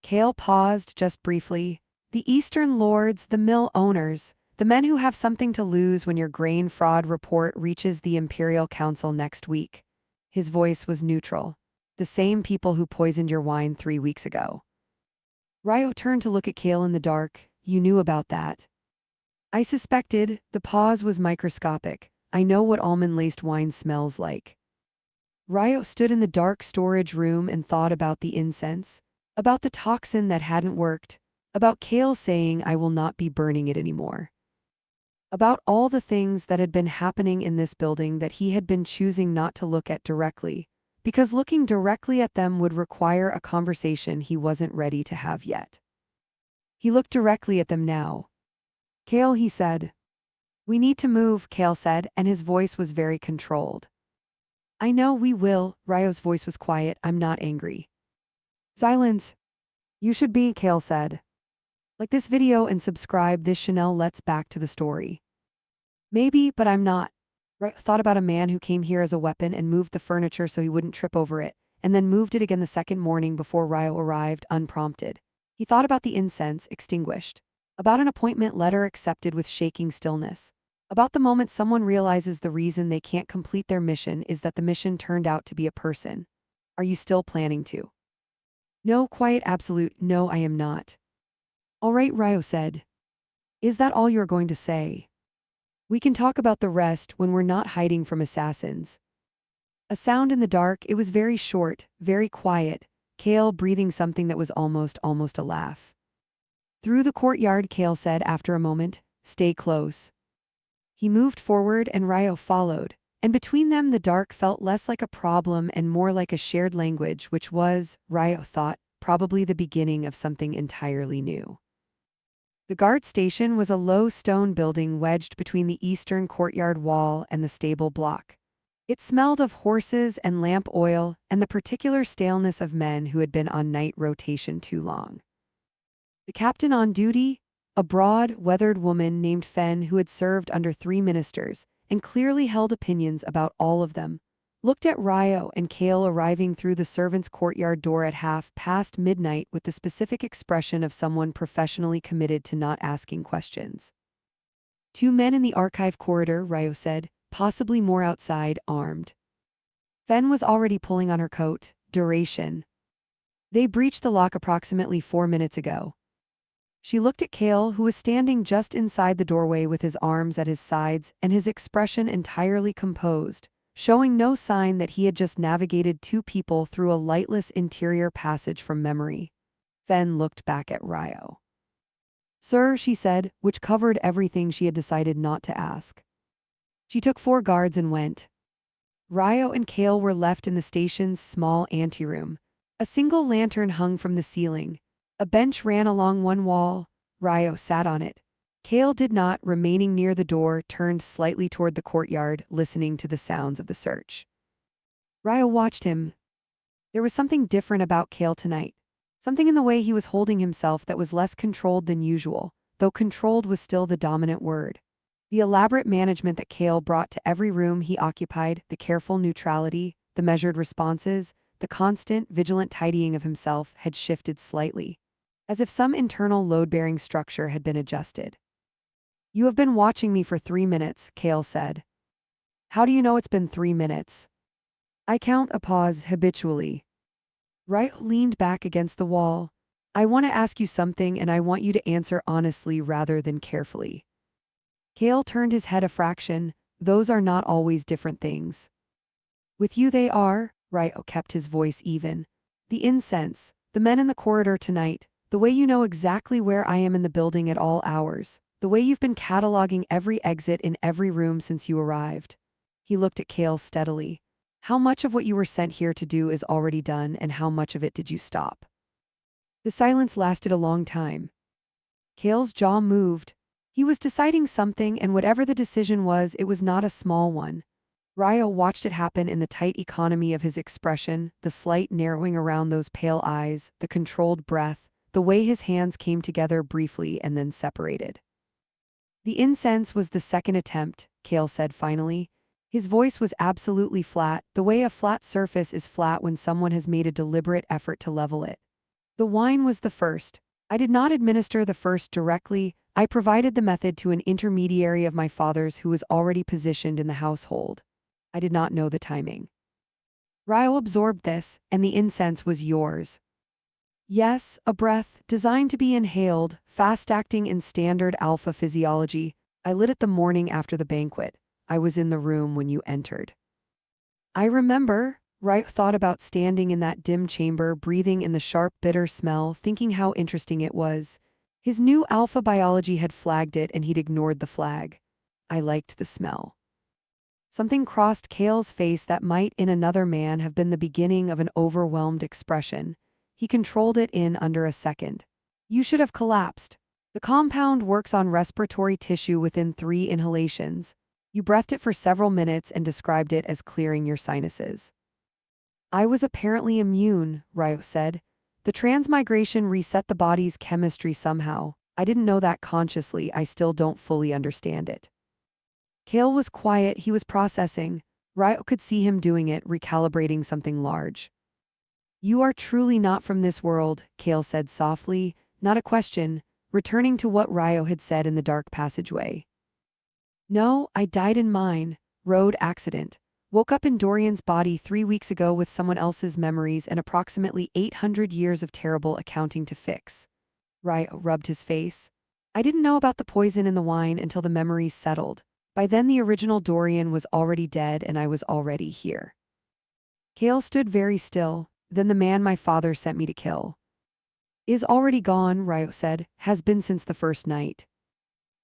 Speaker 1: Kale paused just briefly. The Eastern Lords, the mill owners, the men who have something to lose when your grain fraud report reaches the Imperial Council next week. His voice was neutral. The same people who poisoned your wine 3 weeks ago. Ryo turned to look at Kale in the dark. You knew about that. I suspected. The pause was microscopic. I know what almond-laced wine smells like. Ryo stood in the dark storage room and thought about the incense, about the toxin that hadn't worked, about Kale saying I will not be burning it anymore. About all the things that had been happening in this building that he had been choosing not to look at directly, because looking directly at them would require a conversation he wasn't ready to have yet. He looked directly at them now. Kale, he said. We need to move, Kale said, and his voice was very controlled. I know we will. Ryo's voice was quiet. I'm not angry. Silence. You should be, Kale said. Like this video and subscribe. This Chanel. Let's back to the story. Maybe, but I'm not. Ryo thought about a man who came here as a weapon and moved the furniture so he wouldn't trip over it, and then moved it again the second morning before Ryo arrived, unprompted. He thought about the incense, extinguished. About an appointment letter accepted with shaking stillness. About the moment someone realizes the reason they can't complete their mission is that the mission turned out to be a person. Are you still planning to? No, quiet, absolute, no, I am not. All right, Ryo said. Is that all you're going to say? We can talk about the rest when we're not hiding from assassins. A sound in the dark, it was very short, very quiet, Kale breathing something that was almost a laugh. Through the courtyard, Kale said after a moment, stay close. He moved forward and Ryo followed, and between them the dark felt less like a problem and more like a shared language, which was, Ryo thought, probably the beginning of something entirely new. The guard station was a low stone building wedged between the eastern courtyard wall and the stable block. It smelled of horses and lamp oil and the particular staleness of men who had been on night rotation too long. The captain on duty, a broad, weathered woman named Fen who had served under 3 ministers and clearly held opinions about all of them, looked at Ryo and Kale arriving through the servants' courtyard door at midnight with the specific expression of someone professionally committed to not asking questions. 2 men in the archive corridor, Ryo said, possibly more outside, armed. Fen was already pulling on her coat. Duration. They breached the lock approximately 4 minutes ago. She looked at Kale, who was standing just inside the doorway with his arms at his sides and his expression entirely composed, showing no sign that he had just navigated 2 people through a lightless interior passage from memory. Fen looked back at Ryo. Sir, she said, which covered everything she had decided not to ask. She took 4 guards and went. Ryo and Kale were left in the station's small anteroom. A single lantern hung from the ceiling. A bench ran along one wall. Ryo sat on it. Kale did not, remaining near the door, turned slightly toward the courtyard, listening to the sounds of the search. Ryo watched him. There was something different about Kale tonight. Something in the way he was holding himself that was less controlled than usual, though controlled was still the dominant word. The elaborate management that Kale brought to every room he occupied, the careful neutrality, the measured responses, the constant, vigilant tidying of himself had shifted slightly, as if some internal load-bearing structure had been adjusted. You have been watching me for 3 minutes, Kale said. How do you know it's been 3 minutes? I count a pause habitually. Ryo leaned back against the wall. I want to ask you something and I want you to answer honestly rather than carefully. Kale turned his head a fraction. Those are not always different things. With you they are, Ryo kept his voice even. The incense, the men in the corridor tonight, the way you know exactly where I am in the building at all hours, the way you've been cataloging every exit in every room since you arrived. He looked at Kale steadily. How much of what you were sent here to do is already done and how much of it did you stop? The silence lasted a long time. Kale's jaw moved. He was deciding something, and whatever the decision was, it was not a small one. Ryo watched it happen in the tight economy of his expression, the slight narrowing around those pale eyes, the controlled breath, the way his hands came together briefly and then separated. The incense was the second attempt, Kale said finally. His voice was absolutely flat, the way a flat surface is flat when someone has made a deliberate effort to level it. The wine was the first. I did not administer the first directly. I provided the method to an intermediary of my father's who was already positioned in the household. I did not know the timing. Ryo absorbed this, and the incense was yours. Yes, a breath, designed to be inhaled, fast-acting in standard alpha physiology. I lit it the morning after the banquet. I was in the room when you entered. I remember. Ryo thought about standing in that dim chamber, breathing in the sharp, bitter smell, thinking how interesting it was. His new alpha biology had flagged it and he'd ignored the flag. I liked the smell. Something crossed Kale's face that might, in another man, have been the beginning of an overwhelmed expression. He controlled it in under a second. You should have collapsed. The compound works on respiratory tissue within 3 inhalations. You breathed it for several minutes and described it as clearing your sinuses. I was apparently immune, Ryo said. The transmigration reset the body's chemistry somehow. I didn't know that consciously. I still don't fully understand it. Kale was quiet. He was processing. Ryo could see him doing it, recalibrating something large. You are truly not from this world, Kale said softly, not a question, returning to what Ryo had said in the dark passageway. No, I died in mine. Road accident. Woke up in Dorian's body 3 weeks ago with someone else's memories and approximately 800 years of terrible accounting to fix. Ryo rubbed his face. I didn't know about the poison in the wine until the memories settled. By then the original Dorian was already dead and I was already here. Kale stood very still. Then the man my father sent me to kill is already gone, Ryo said, has been since the first night.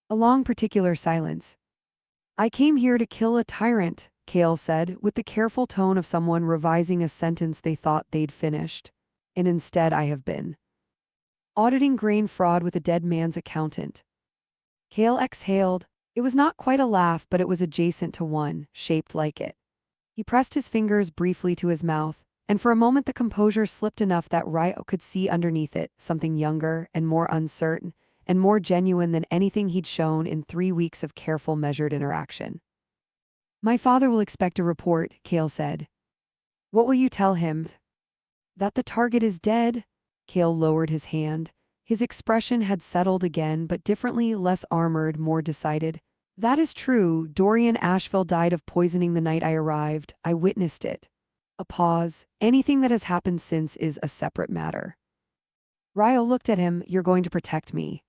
Speaker 1: A long particular silence. I came here to kill a tyrant, Kale said, with the careful tone of someone revising a sentence they thought they'd finished. And instead I have been auditing grain fraud with a dead man's accountant. Kale exhaled. It was not quite a laugh, but it was adjacent to one, shaped like it. He pressed his fingers briefly to his mouth, and for a moment the composure slipped enough that Ryo could see underneath it something younger and more uncertain, and more genuine than anything he'd shown in 3 weeks of careful, measured interaction. My father will expect a report, Kale said. What will you tell him? That the target is dead? Kale lowered his hand. His expression had settled again, but differently, less armored, more decided. That is true. Dorian Asheville died of poisoning the night I arrived. I witnessed it. A pause. Anything that has happened since is a separate matter. Ryo looked at him. You're going to protect me.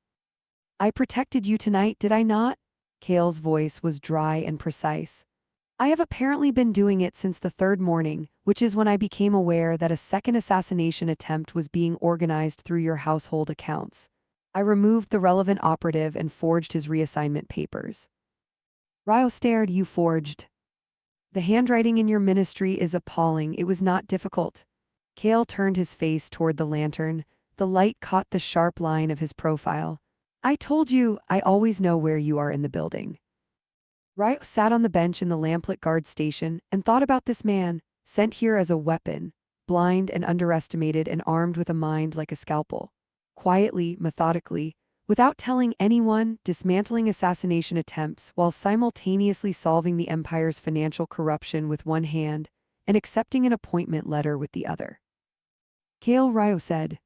Speaker 1: I protected you tonight, did I not? Kale's voice was dry and precise. I have apparently been doing it since the third morning, which is when I became aware that a second assassination attempt was being organized through your household accounts. I removed the relevant operative and forged his reassignment papers. Ryo stared. You forged? The handwriting in your ministry is appalling. It was not difficult. Kale turned his face toward the lantern. The light caught the sharp line of his profile. I told you, I always know where you are in the building. Ryo sat on the bench in the lamplit guard station and thought about this man, sent here as a weapon, blind and underestimated and armed with a mind like a scalpel. Quietly, methodically, without telling anyone, dismantling assassination attempts while simultaneously solving the Empire's financial corruption with one hand and accepting an appointment letter with the other. Kale, Ryo said.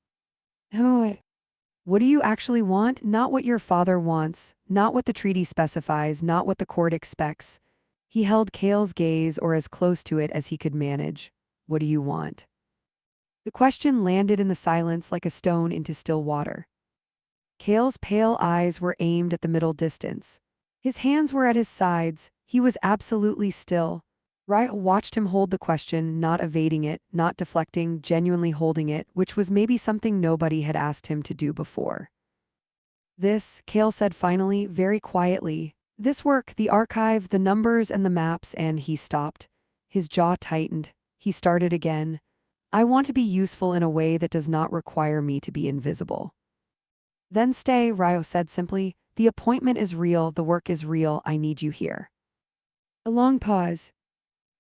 Speaker 1: What do you actually want? Not what your father wants, not what the treaty specifies, not what the court expects. He held Kale's gaze, or as close to it as he could manage. What do you want? The question landed in the silence like a stone into still water. Kale's pale eyes were aimed at the middle distance. His hands were at his sides. He was absolutely still. Ryo watched him hold the question, not evading it, not deflecting, genuinely holding it, which was maybe something nobody had asked him to do before. This, Kale said finally, very quietly. This work, the archive, the numbers and the maps, and he stopped. His jaw tightened. He started again. I want to be useful in a way that does not require me to be invisible. Then stay, Ryo said simply. The appointment is real, the work is real, I need you here. A long pause.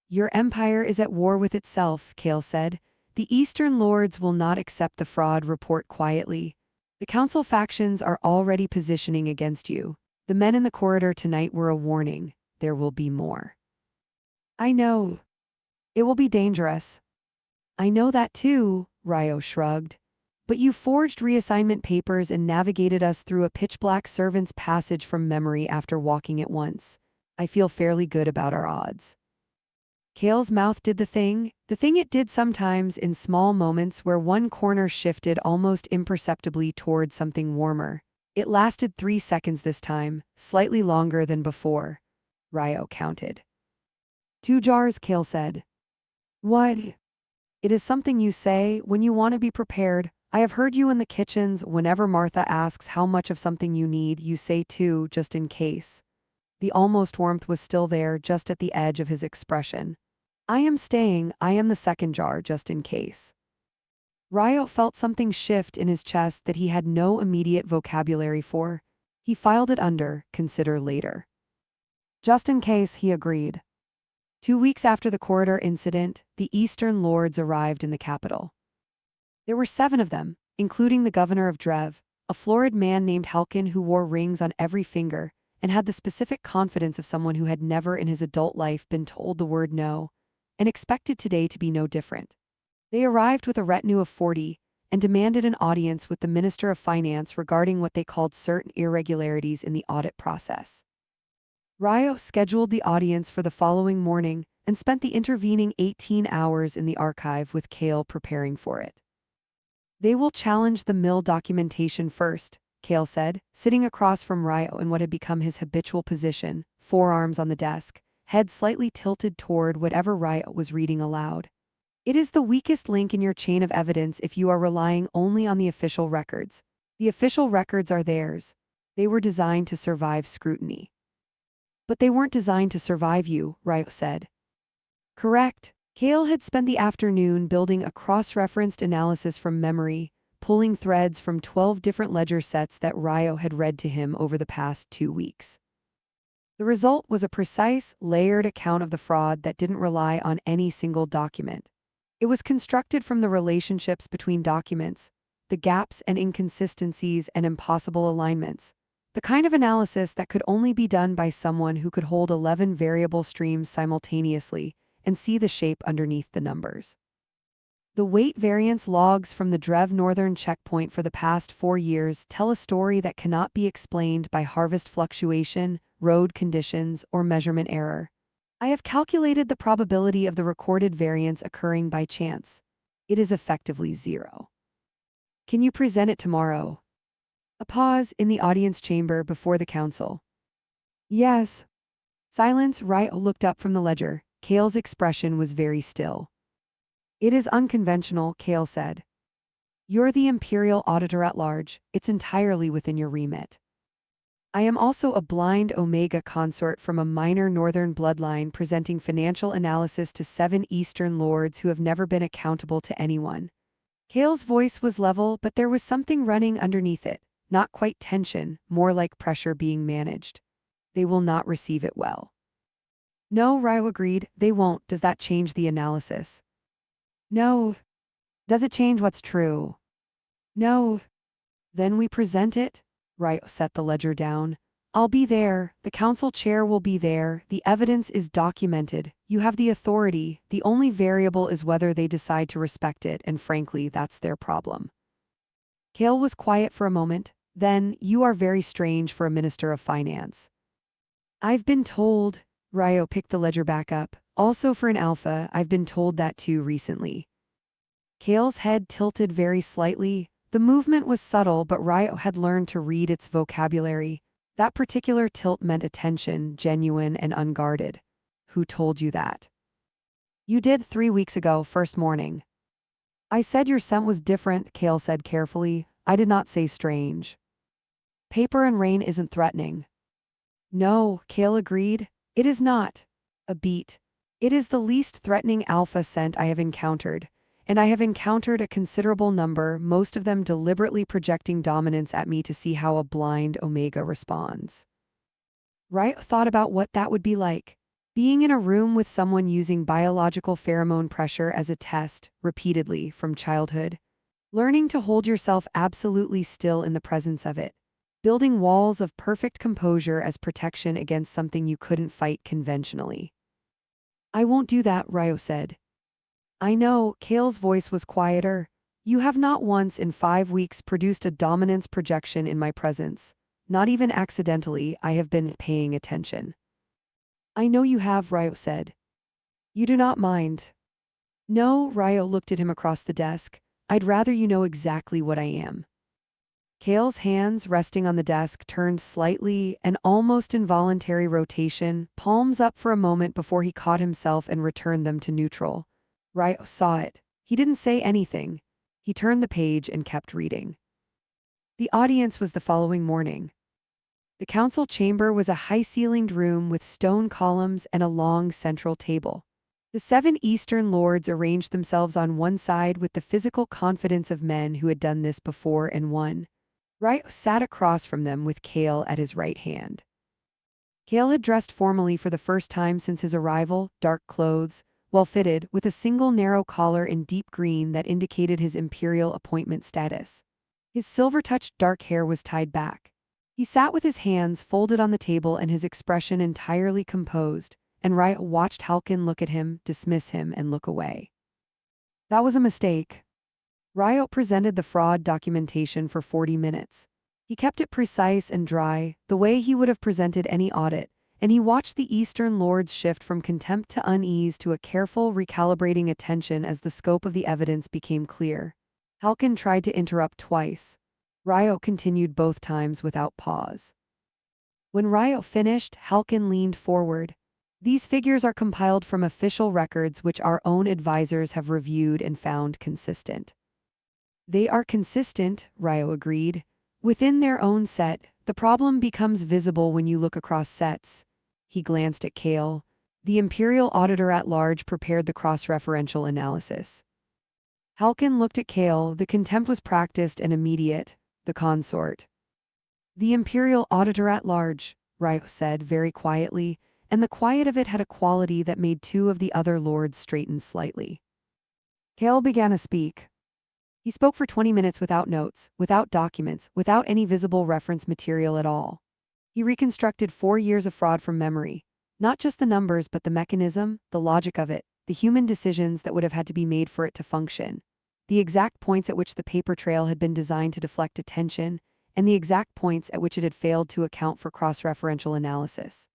Speaker 1: Your empire is at war with itself, Kale said. The Eastern Lords will not accept the fraud report quietly. The Council factions are already positioning against you. The men in the corridor tonight were a warning. There will be more. I know. It will be dangerous. I know that too, Ryo shrugged. But you forged reassignment papers and navigated us through a pitch-black servant's passage from memory after walking it once. I feel fairly good about our odds. Kale's mouth did the thing it did sometimes in small moments where one corner shifted almost imperceptibly toward something warmer. It lasted 3 seconds this time, slightly longer than before. Ryo counted. 2 jars, Kale said. What? It is something you say when you want to be prepared. I have heard you in the kitchens. Whenever Martha asks how much of something you need, you say 2, just in case. The almost warmth was still there, just at the edge of his expression. I am staying. I am the second jar, just in case. Ryo felt something shift in his chest that he had no immediate vocabulary for. He filed it under, consider later. Just in case, he agreed. 2 weeks after the corridor incident, the Eastern Lords arrived in the capital. There were 7 of them, including the governor of Drev, a florid man named Helkin who wore rings on every finger and had the specific confidence of someone who had never in his adult life been told the word no, and expected today to be no different. They arrived with a retinue of 40 and demanded an audience with the Minister of Finance regarding what they called certain irregularities in the audit process. Ryo scheduled the audience for the following morning and spent the intervening 18 hours in the archive with Kale preparing for it. They will challenge the mill documentation first, Kale said, sitting across from Ryo in what had become his habitual position, forearms on the desk, head slightly tilted toward whatever Ryo was reading aloud. It is the weakest link in your chain of evidence if you are relying only on the official records. The official records are theirs. They were designed to survive scrutiny. But they weren't designed to survive you, Ryo said. Correct. Kale had spent the afternoon building a cross-referenced analysis from memory, pulling threads from 12 different ledger sets that Ryo had read to him over the past 2 weeks. The result was a precise, layered account of the fraud that didn't rely on any single document. It was constructed from the relationships between documents, the gaps and inconsistencies and impossible alignments, the kind of analysis that could only be done by someone who could hold 11 variable streams simultaneously and see the shape underneath the numbers. The weight variance logs from the Drev Northern checkpoint for the past 4 years tell a story that cannot be explained by harvest fluctuation, road conditions, or measurement error. I have calculated the probability of the recorded variance occurring by chance. It is effectively 0. Can you present it tomorrow? A pause in the audience chamber before the council. Yes. Silence. Ryo looked up from the ledger. Kale's expression was very still. It is unconventional, Kale said. You're the Imperial Auditor at Large. It's entirely within your remit. I am also a blind Omega consort from a minor northern bloodline presenting financial analysis to 7 Eastern lords who have never been accountable to anyone. Kale's voice was level, but there was something running underneath it, not quite tension, more like pressure being managed. They will not receive it well. No, Ryo agreed, they won't. Does that change the analysis? No. Does it change what's true? No. Then we present it? Ryo set the ledger down. I'll be there, the council chair will be there, the evidence is documented, you have the authority, the only variable is whether they decide to respect it, and frankly, that's their problem. Kale was quiet for a moment, then, you are very strange for a minister of finance. I've been told, Ryo picked the ledger back up, also for an alpha, I've been told that too recently. Kale's head tilted very slightly. The movement was subtle, but Ryo had learned to read its vocabulary. That particular tilt meant attention, genuine and unguarded. Who told you that? You did 3 weeks ago, first morning. I said your scent was different, Kale said carefully. I did not say strange. Paper and rain isn't threatening. No, Kale agreed. It is not. A beat. It is the least threatening alpha scent I have encountered, and I have encountered a considerable number, most of them deliberately projecting dominance at me to see how a blind Omega responds. Ryo thought about what that would be like. Being in a room with someone using biological pheromone pressure as a test, repeatedly, from childhood. Learning to hold yourself absolutely still in the presence of it. Building walls of perfect composure as protection against something you couldn't fight conventionally. I won't do that, Ryo said. I know, Kale's voice was quieter. You have not once in 5 weeks produced a dominance projection in my presence. Not even accidentally, I have been paying attention. I know you have, Ryo said. You do not mind. No, Ryo looked at him across the desk. I'd rather you know exactly what I am. Kale's hands resting on the desk turned slightly, an almost involuntary rotation, palms up for a moment before he caught himself and returned them to neutral. Ryo saw it. He didn't say anything. He turned the page and kept reading. The audience was the following morning. The council chamber was a high-ceilinged room with stone columns and a long central table. The 7 Eastern lords arranged themselves on one side with the physical confidence of men who had done this before and won. Ryo sat across from them with Kale at his right hand. Kale had dressed formally for the first time since his arrival, dark clothes, well-fitted, with a single narrow collar in deep green that indicated his imperial appointment status. His silver-touched dark hair was tied back. He sat with his hands folded on the table and his expression entirely composed, and Ryo watched Halkin look at him, dismiss him, and look away. That was a mistake. Ryo presented the fraud documentation for 40 minutes. He kept it precise and dry, the way he would have presented any audit, and he watched the Eastern lords shift from contempt to unease to a careful recalibrating attention as the scope of the evidence became clear. Halkin tried to interrupt twice. Ryo continued both times without pause. When Ryo finished, Halkin leaned forward. These figures are compiled from official records which our own advisors have reviewed and found consistent. They are consistent, Ryo agreed. Within their own set, the problem becomes visible when you look across sets. He glanced at Kale. The Imperial Auditor at Large prepared the cross-referential analysis. Halkin looked at Kale. The contempt was practiced and immediate. The Consort. The Imperial Auditor at Large, Ryo said very quietly, and the quiet of it had a quality that made two of the other lords straighten slightly. Kale began to speak. He spoke for 20 minutes without notes, without documents, without any visible reference material at all. He reconstructed 4 years of fraud from memory. Not just the numbers but the mechanism, the logic of it, the human decisions that would have had to be made for it to function, the exact points at which the paper trail had been designed to deflect attention, and the exact points at which it had failed to account for cross-referential analysis.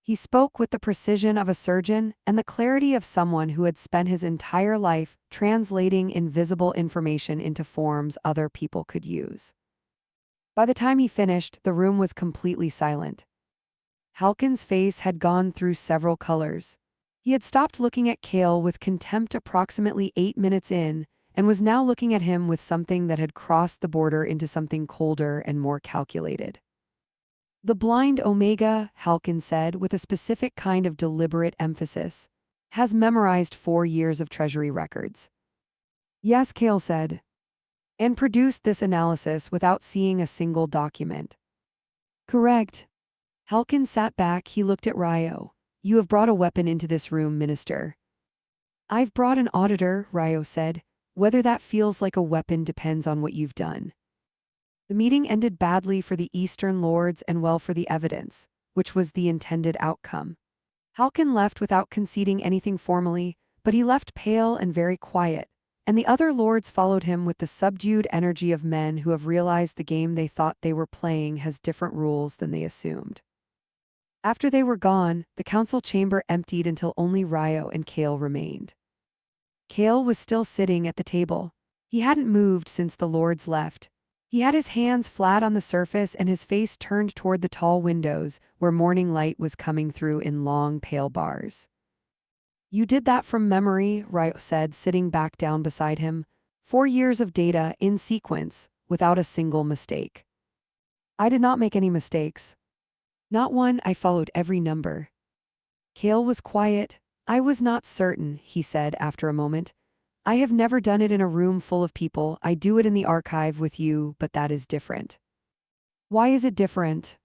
Speaker 1: He spoke with the precision of a surgeon and the clarity of someone who had spent his entire life translating invisible information into forms other people could use. By the time he finished, the room was completely silent. Halkin's face had gone through several colors. He had stopped looking at Kale with contempt approximately 8 minutes in, and was now looking at him with something that had crossed the border into something colder and more calculated. The blind Omega, Halkin said with a specific kind of deliberate emphasis, has memorized 4 years of treasury records. Yes, Kale said. And produced this analysis without seeing a single document. Correct. Halkin sat back. He looked at Ryo. You have brought a weapon into this room, Minister. I've brought an auditor, Ryo said. Whether that feels like a weapon depends on what you've done. The meeting ended badly for the Eastern Lords and well for the evidence, which was the intended outcome. Halkin left without conceding anything formally, but he left pale and very quiet, and the other lords followed him with the subdued energy of men who have realized the game they thought they were playing has different rules than they assumed. After they were gone, the council chamber emptied until only Ryo and Kale remained. Kale was still sitting at the table. He hadn't moved since the lords left. He had his hands flat on the surface and his face turned toward the tall windows where morning light was coming through in long, pale bars. You did that from memory, Ryo said, sitting back down beside him. 4 years of data in sequence, without a single mistake. I did not make any mistakes. Not one. I followed every number. Kale was quiet. I was not certain, he said after a moment. I have never done it in a room full of people. I do it in the archive with you, but that is different. Why is it different?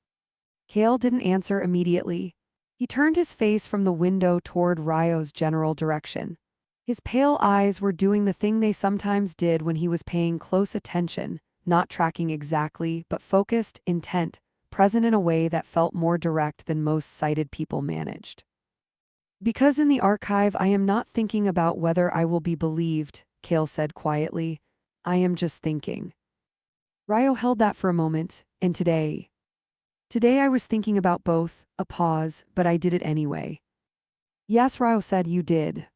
Speaker 1: Kale didn't answer immediately. He turned his face from the window toward Ryo's general direction. His pale eyes were doing the thing they sometimes did when he was paying close attention, not tracking exactly, but focused, intent, present in a way that felt more direct than most sighted people managed. Because in the archive I am not thinking about whether I will be believed, Kale said quietly. I am just thinking. Ryo held that for a moment, and today I was thinking about both, a pause, but I did it anyway. Yes, Ryo said, you did.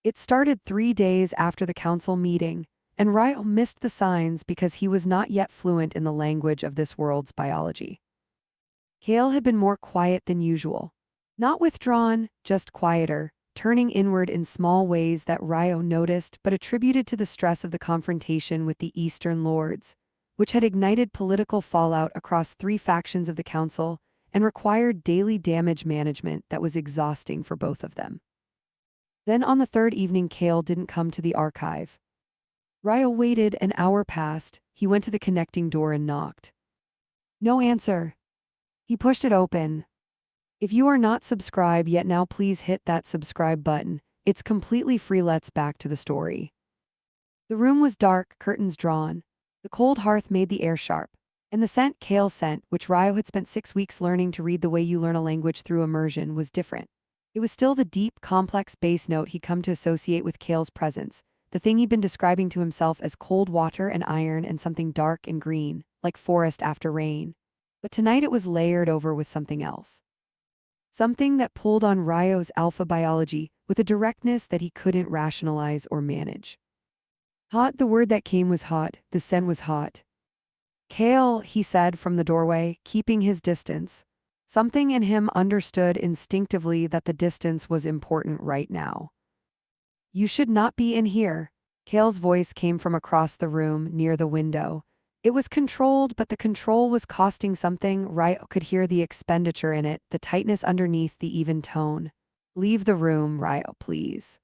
Speaker 1: It started 3 days after the council meeting, and Ryo missed the signs because he was not yet fluent in the language of this world's biology. Kale had been more quiet than usual. Not withdrawn, just quieter, turning inward in small ways that Ryo noticed but attributed to the stress of the confrontation with the Eastern Lords, which had ignited political fallout across 3 factions of the council and required daily damage management that was exhausting for both of them. Then on the 3rd evening, Kale didn't come to the archive. Ryo waited. An hour passed. He went to the connecting door and knocked. No answer. He pushed it open. If you are not subscribed yet now, please hit that subscribe button. It's completely free. Let's back to the story. The room was dark, curtains drawn. The cold hearth made the air sharp. And the scent, Kale's scent, which Ryo had spent 6 weeks learning to read the way you learn a language through immersion, was different. It was still the deep, complex bass note he'd come to associate with Kale's presence, the thing he'd been describing to himself as cold water and iron and something dark and green, like forest after rain. But tonight it was layered over with something else. Something that pulled on Ryo's alpha biology with a directness that he couldn't rationalize or manage. Hot, the word that came was hot, the scent was hot. Kale, he said from the doorway, keeping his distance. Something in him understood instinctively that the distance was important right now. You should not be in here. Kale's voice came from across the room, near the window. It was controlled, but the control was costing something. Ryo could hear the expenditure in it, the tightness underneath the even tone. Leave the room, Ryo, please.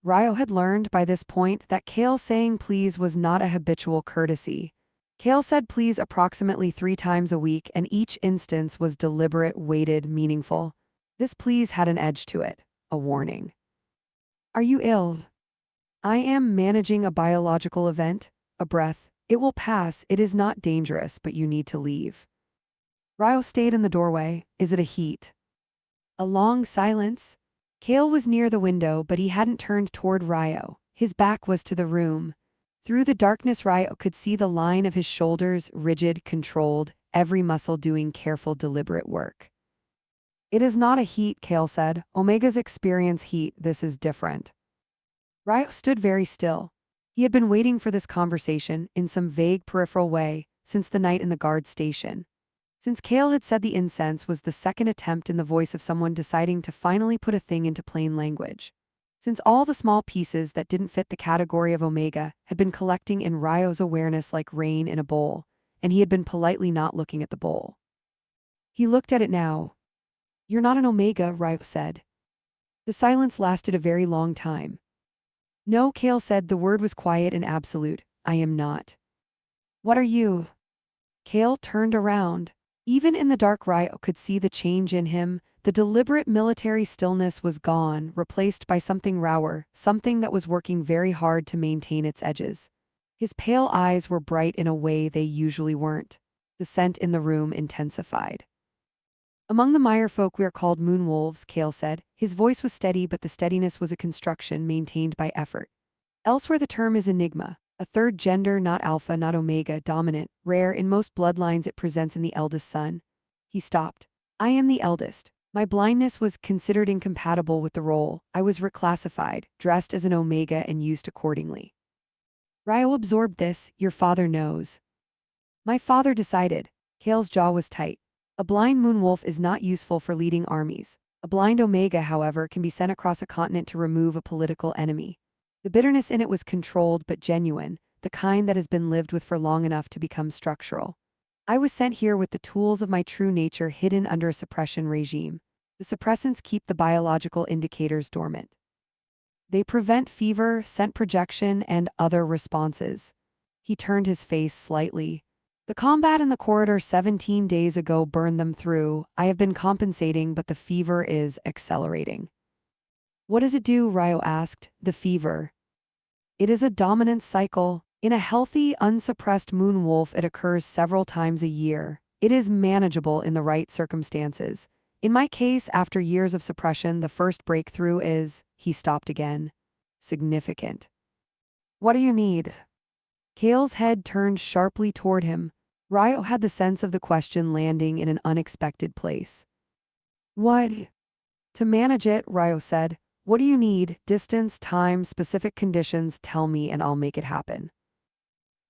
Speaker 1: Ryo had learned by this point that Kale saying please was not a habitual courtesy. Kale said please approximately 3 times a week, and each instance was deliberate, weighted, meaningful. This please had an edge to it, a warning. Are you ill? I am managing a biological event. A breath. It will pass. It is not dangerous, but you need to leave. Ryo stayed in the doorway. Is it a heat? A long silence. Kale was near the window, but he hadn't turned toward Ryo. His back was to the room. Through the darkness, Ryo could see the line of his shoulders, rigid, controlled, every muscle doing careful, deliberate work. It is not a heat, Kale said. Omegas experience heat. This is different. Ryo stood very still. He had been waiting for this conversation, in some vague peripheral way, since the night in the guard station. Since Kale had said the incense was the second attempt in the voice of someone deciding to finally put a thing into plain language. Since all the small pieces that didn't fit the category of Omega had been collecting in Ryo's awareness like rain in a bowl, and he had been politely not looking at the bowl. He looked at it now. You're not an Omega, Ryo said. The silence lasted a very long time. No, Kale said. The word was quiet and absolute. I am not. What are you? Kale turned around. Even in the dark, Ryo could see the change in him. The deliberate military stillness was gone, replaced by something rawer, something that was working very hard to maintain its edges. His pale eyes were bright in a way they usually weren't. The scent in the room intensified. Among the Meyer folk we are called moonwolves, Kale said. His voice was steady, but the steadiness was a construction maintained by effort. Elsewhere the term is enigma, a third gender, not alpha, not omega, dominant, rare. In most bloodlines it presents in the eldest son. He stopped. I am the eldest. My blindness was considered incompatible with the role. I was reclassified, dressed as an omega and used accordingly. Ryo absorbed this. Your father knows. My father decided. Kale's jaw was tight. A blind moonwolf is not useful for leading armies. A blind omega, however, can be sent across a continent to remove a political enemy. The bitterness in it was controlled but genuine, the kind that has been lived with for long enough to become structural. I was sent here with the tools of my true nature hidden under a suppression regime. The suppressants keep the biological indicators dormant. They prevent fever, scent projection, and other responses. He turned his face slightly. The combat in the corridor 17 days ago burned them through. I have been compensating, but the fever is accelerating. What does it do? Ryo asked. The fever. It is a dominance cycle. In a healthy, unsuppressed moonwolf, it occurs several times a year. It is manageable in the right circumstances. In my case, after years of suppression, the first breakthrough is, he stopped again, significant. What do you need? Kale's head turned sharply toward him. Ryo had the sense of the question landing in an unexpected place. What? To manage it, Ryo said. What do you need? Distance, time, specific conditions. Tell me and I'll make it happen.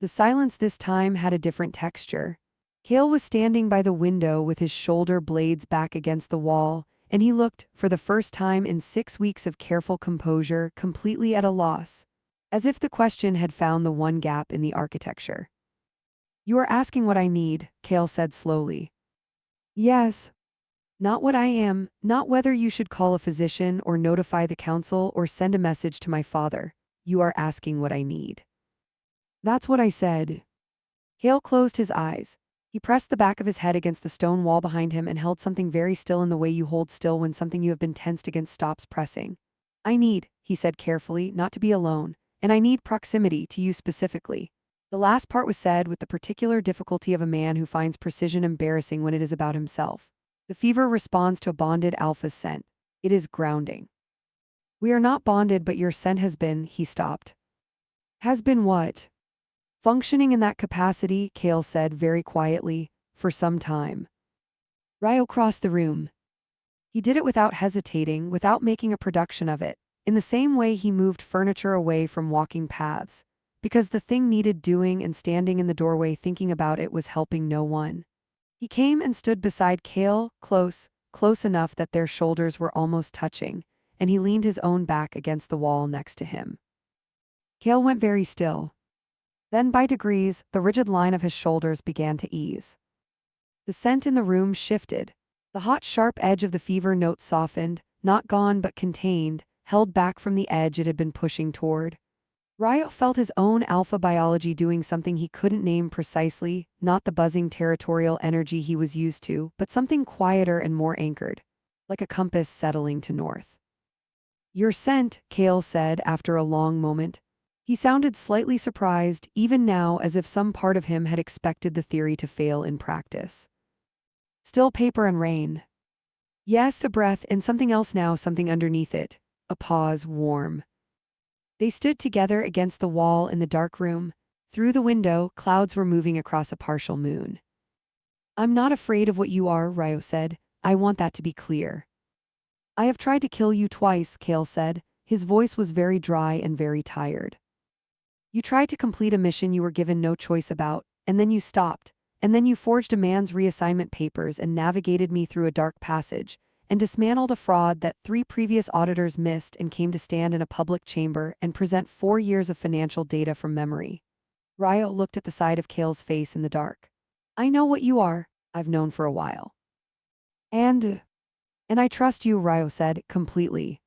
Speaker 1: The silence this time had a different texture. Kale was standing by the window with his shoulder blades back against the wall, and he looked, for the first time in 6 weeks of careful composure, completely at a loss. As if the question had found the one gap in the architecture. You are asking what I need, Kale said slowly. Yes. Not what I am, not whether you should call a physician or notify the council or send a message to my father. You are asking what I need. That's what I said. Kale closed his eyes. He pressed the back of his head against the stone wall behind him and held something very still in the way you hold still when something you have been tensed against stops pressing. I need, he said carefully, not to be alone. And I need proximity to you specifically. The last part was said with the particular difficulty of a man who finds precision embarrassing when it is about himself. The fever responds to a bonded alpha's scent. It is grounding. We are not bonded, but your scent has been, he stopped. Has been what? Functioning in that capacity, Kale said very quietly, for some time. Ryo crossed the room. He did it without hesitating, without making a production of it. In the same way he moved furniture away from walking paths. because the thing needed doing, and standing in the doorway thinking about it was helping no one. He came and stood beside Kale, close enough that their shoulders were almost touching, and he leaned his own back against the wall next to him. Kale went very still. Then by degrees, the rigid line of his shoulders began to ease. The scent in the room shifted. The hot, sharp edge of the fever note softened, not gone but contained, held back from the edge it had been pushing toward. Ryo felt his own alpha biology doing something he couldn't name precisely, not the buzzing territorial energy he was used to, but something quieter and more anchored, like a compass settling to north. "Your scent," Kale said after a long moment. He sounded slightly surprised, even now, as if some part of him had expected the theory to fail in practice. "Still paper and rain." "Yes," a breath, and something else now, something underneath it. A pause, warm. They stood together against the wall in the dark room. Through the window, clouds were moving across a partial moon. "I'm not afraid of what you are," Ryo said. "I want that to be clear." "I have tried to kill you twice," Kale said. His voice was very dry and very tired. "You tried to complete a mission you were given no choice about, and then you stopped, and then you forged a man's reassignment papers and navigated me through a dark passage, and dismantled a fraud that 3 previous auditors missed, and came to stand in a public chamber and present 4 years of financial data from memory." Ryo looked at the side of Kale's face in the dark. "I know what you are. I've known for a while." And I trust you," Ryo said, completely.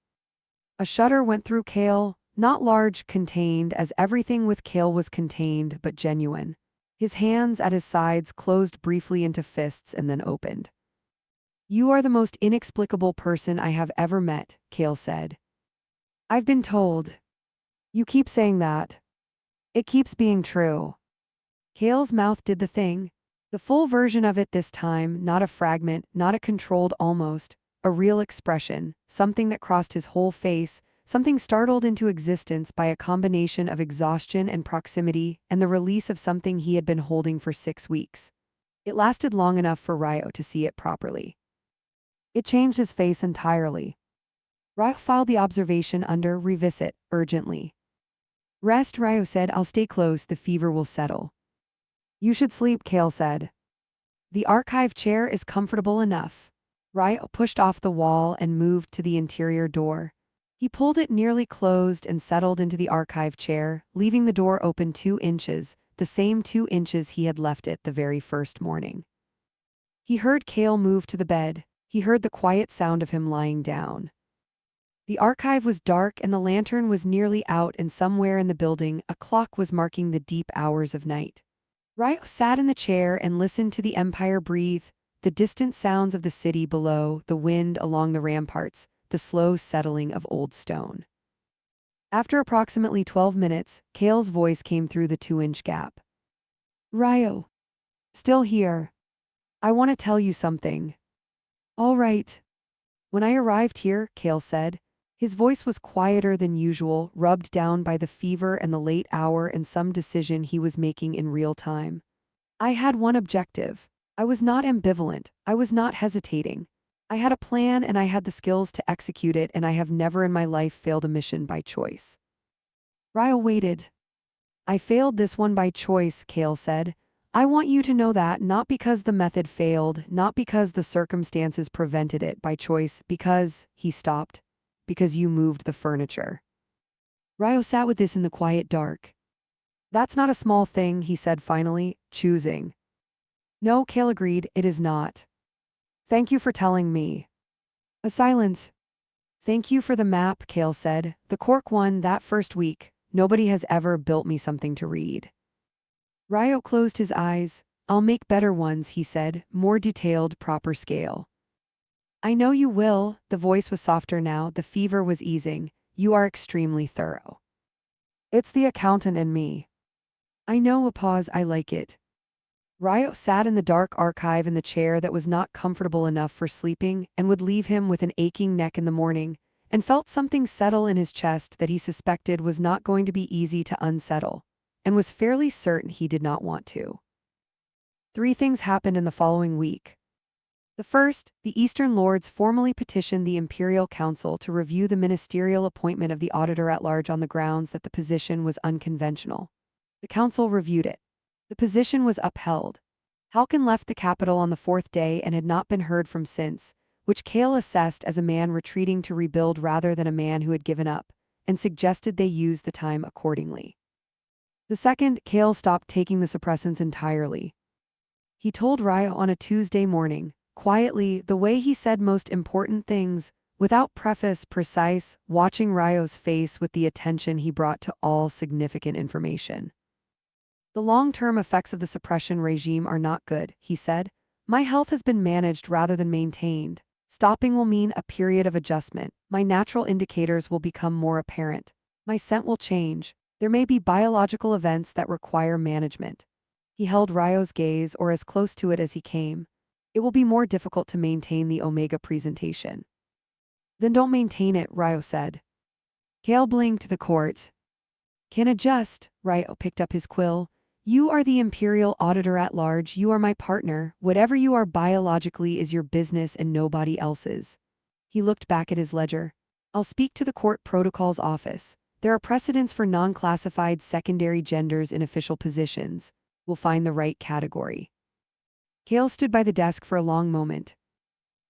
Speaker 1: A shudder went through Kale, not large, contained, as everything with Kale was contained, but genuine. His hands at his sides closed briefly into fists and then opened. "You are the most inexplicable person I have ever met," Kale said. "I've been told." "You keep saying that. It keeps being true." Kale's mouth did the thing. The full version of it this time, not a fragment, not a controlled almost, a real expression, something that crossed his whole face, something startled into existence by a combination of exhaustion and proximity, and the release of something he had been holding for 6 weeks. It lasted long enough for Ryo to see it properly. It changed his face entirely. Ryo filed the observation under revisit, urgently. "Rest," Ryo said. "I'll stay close, the fever will settle." "You should sleep," Kale said. "The archive chair is comfortable enough." Ryo pushed off the wall and moved to the interior door. He pulled it nearly closed and settled into the archive chair, leaving the door open 2 inches, the same 2 inches he had left it the very first morning. He heard Kale move to the bed. He heard the quiet sound of him lying down. The archive was dark and the lantern was nearly out, and somewhere in the building, a clock was marking the deep hours of night. Ryo sat in the chair and listened to the Empire breathe, the distant sounds of the city below, the wind along the ramparts, the slow settling of old stone. After approximately 12 minutes, Kale's voice came through the 2-inch gap. "Ryo. Still here. I want to tell you something." "All right." "When I arrived here," Kale said, his voice was quieter than usual, rubbed down by the fever and the late hour and some decision he was making in real time. "I had one objective. I was not ambivalent. I was not hesitating. I had a plan and I had the skills to execute it, and I have never in my life failed a mission by choice." Ryo waited. "I failed this one by choice," Kale said. "I want you to know that, not because the method failed, not because the circumstances prevented it, by choice, because," he stopped, "because you moved the furniture." Ryo sat with this in the quiet dark. "That's not a small thing," he said finally, choosing. "No," Kale agreed, "it is not." "Thank you for telling me." A silence. "Thank you for the map," Kale said. "The cork one that first week. Nobody has ever built me something to read." Ryo closed his eyes. "I'll make better ones," he said, "more detailed, proper scale." "I know you will." The voice was softer now, the fever was easing. "You are extremely thorough." "It's the accountant in me." "I know." A pause. "I like it." Ryo sat in the dark archive in the chair that was not comfortable enough for sleeping and would leave him with an aching neck in the morning, and felt something settle in his chest that he suspected was not going to be easy to unsettle, and was fairly certain he did not want to. 3 things happened in the following week. The first, the Eastern Lords formally petitioned the Imperial Council to review the ministerial appointment of the Auditor at Large on the grounds that the position was unconventional. The council reviewed it. The position was upheld. Halkin left the capital on the fourth day and had not been heard from since, which Kale assessed as a man retreating to rebuild rather than a man who had given up, and suggested they use the time accordingly. The second, Kale stopped taking the suppressants entirely. He told Ryo on a Tuesday morning, quietly, the way he said most important things, without preface, precise, watching Ryo's face with the attention he brought to all significant information. The long-term effects of the suppression regime are not good, he said. My health has been managed rather than maintained. Stopping will mean a period of adjustment. My natural indicators will become more apparent. My scent will change. There may be biological events that require management. He held Ryo's gaze, or as close to it as he came. It will be more difficult to maintain the Omega presentation. Then don't maintain it, Ryo said. Kale blinked the court. Can adjust, Ryo picked up his quill. You are the Imperial Auditor at Large, you are my partner, whatever you are biologically is your business and nobody else's. He looked back at his ledger. I'll speak to the court protocols office. There are precedents for non-classified secondary genders in official positions. We'll find the right category. Kale stood by the desk for a long moment.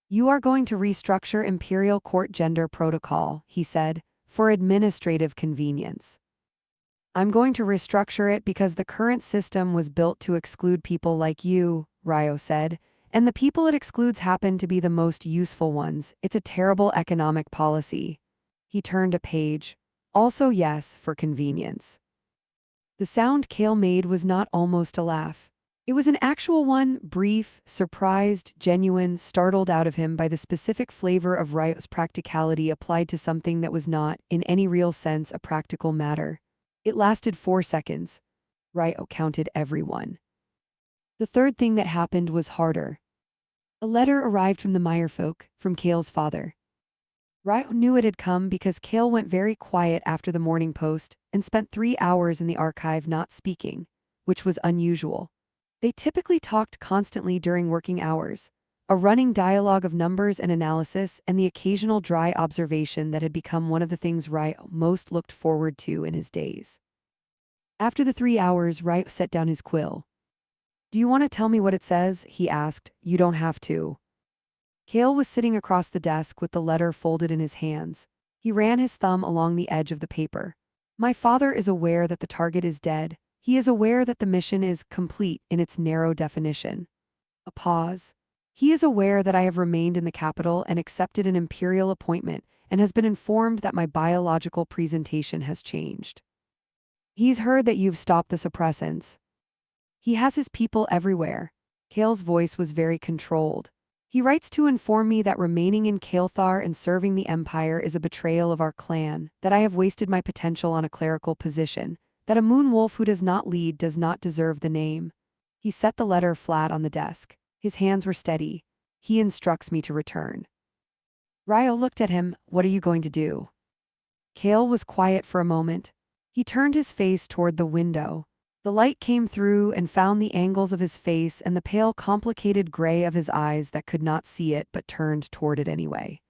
Speaker 1: You are going to restructure Imperial Court Gender Protocol, he said, for administrative convenience. I'm going to restructure it because the current system was built to exclude people like you, Ryo said, and the people it excludes happen to be the most useful ones. It's a terrible economic policy. He turned a page. Also yes, for convenience. The sound Kale made was not almost a laugh. It was an actual one, brief, surprised, genuine, startled out of him by the specific flavor of Ryo's practicality applied to something that was not, in any real sense, a practical matter. It lasted 4 seconds. Ryo counted everyone. The third thing that happened was harder. A letter arrived from the Meyerfolk, from Kale's father. Ryo knew it had come because Kale went very quiet after the morning post and spent 3 hours in the archive not speaking, which was unusual. They typically talked constantly during working hours, a running dialogue of numbers and analysis and the occasional dry observation that had become one of the things Ryo most looked forward to in his days. After the 3 hours, Ryo set down his quill. Do you want to tell me what it says? He asked. You don't have to. Kale was sitting across the desk with the letter folded in his hands. He ran his thumb along the edge of the paper. My father is aware that the target is dead. He is aware that the mission is complete in its narrow definition. A pause. He is aware that I have remained in the capital and accepted an imperial appointment and has been informed that my biological presentation has changed. He's heard that you've stopped the suppressants. He has his people everywhere. Kale's voice was very controlled. He writes to inform me that remaining in Kael'thar and serving the Empire is a betrayal of our clan, that I have wasted my potential on a clerical position, that a moonwolf who does not lead does not deserve the name. He set the letter flat on the desk. His hands were steady. He instructs me to return. Ryo looked at him. What are you going to do? Kale was quiet for a moment. He turned his face toward the window. The light came through and found the angles of his face and the pale, complicated gray of his eyes that could not see it but turned toward it anyway.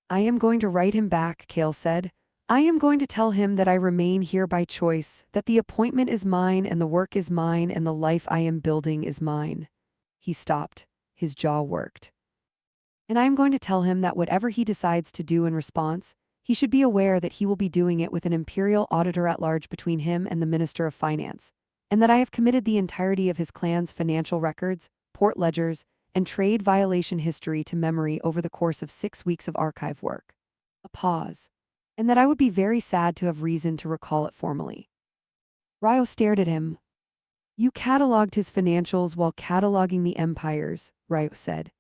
Speaker 1: I am going to write him back, Kale said. I am going to tell him that I remain here by choice, that the appointment is mine and the work is mine and the life I am building is mine. He stopped. His jaw worked. And I am going to tell him that whatever he decides to do in response, he should be aware that he will be doing it with an Imperial Auditor at Large between him and the Minister of Finance, and that I have committed the entirety of his clan's financial records, port ledgers, and trade violation history to memory over the course of 6 weeks of archive work. A pause. And that I would be very sad to have reason to recall it formally. Ryo stared at him. You catalogued his financials while cataloging the Empire's, Ryo said.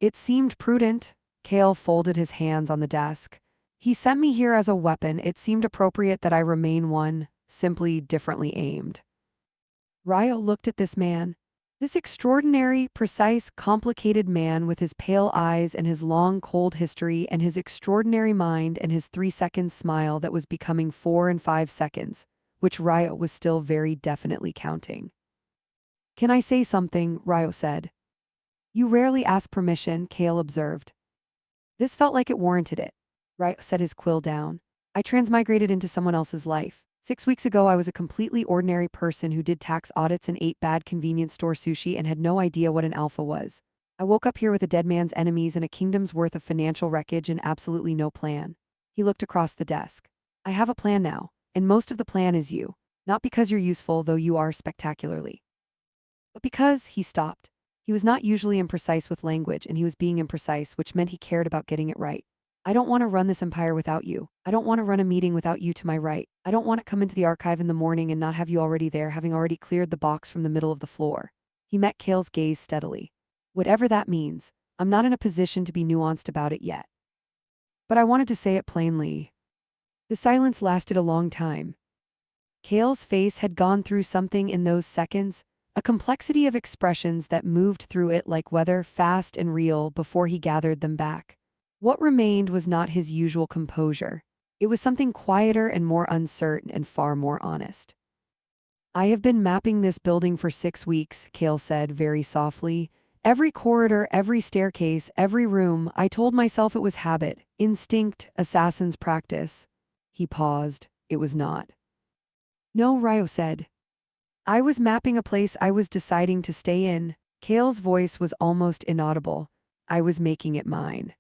Speaker 1: It seemed prudent. Kale folded his hands on the desk. He sent me here as a weapon. It seemed appropriate that I remain one, simply differently aimed. Ryo looked at this man. This extraordinary, precise, complicated man with his pale eyes and his long, cold history and his extraordinary mind and his 3-second smile that was becoming 4 and 5 seconds, which Ryo was still very definitely counting. Can I say something? Ryo said. You rarely ask permission, Kale observed. This felt like it warranted it. Ryo set his quill down. I transmigrated into someone else's life. 6 weeks ago, I was a completely ordinary person who did tax audits and ate bad convenience store sushi and had no idea what an alpha was. I woke up here with a dead man's enemies and a kingdom's worth of financial wreckage and absolutely no plan. He looked across the desk. I have a plan now, and most of the plan is you. Not because you're useful, though you are spectacularly. But because he stopped. He was not usually imprecise with language, and he was being imprecise, which meant he cared about getting it right. I don't want to run this empire without you. I don't want to run a meeting without you to my right. I don't want to come into the archive in the morning and not have you already there, having already cleared the box from the middle of the floor. He met Kale's gaze steadily. Whatever that means, I'm not in a position to be nuanced about it yet. But I wanted to say it plainly. The silence lasted a long time. Kale's face had gone through something in those seconds, a complexity of expressions that moved through it like weather, fast and real, before he gathered them back. What remained was not his usual composure. It was something quieter and more uncertain and far more honest. I have been mapping this building for 6 weeks, Kale said very softly. Every corridor, every staircase, every room. I told myself it was habit, instinct, assassin's practice. He paused. It was not. No, Ryo said. I was mapping a place I was deciding to stay in. Kale's voice was almost inaudible. I was making it mine.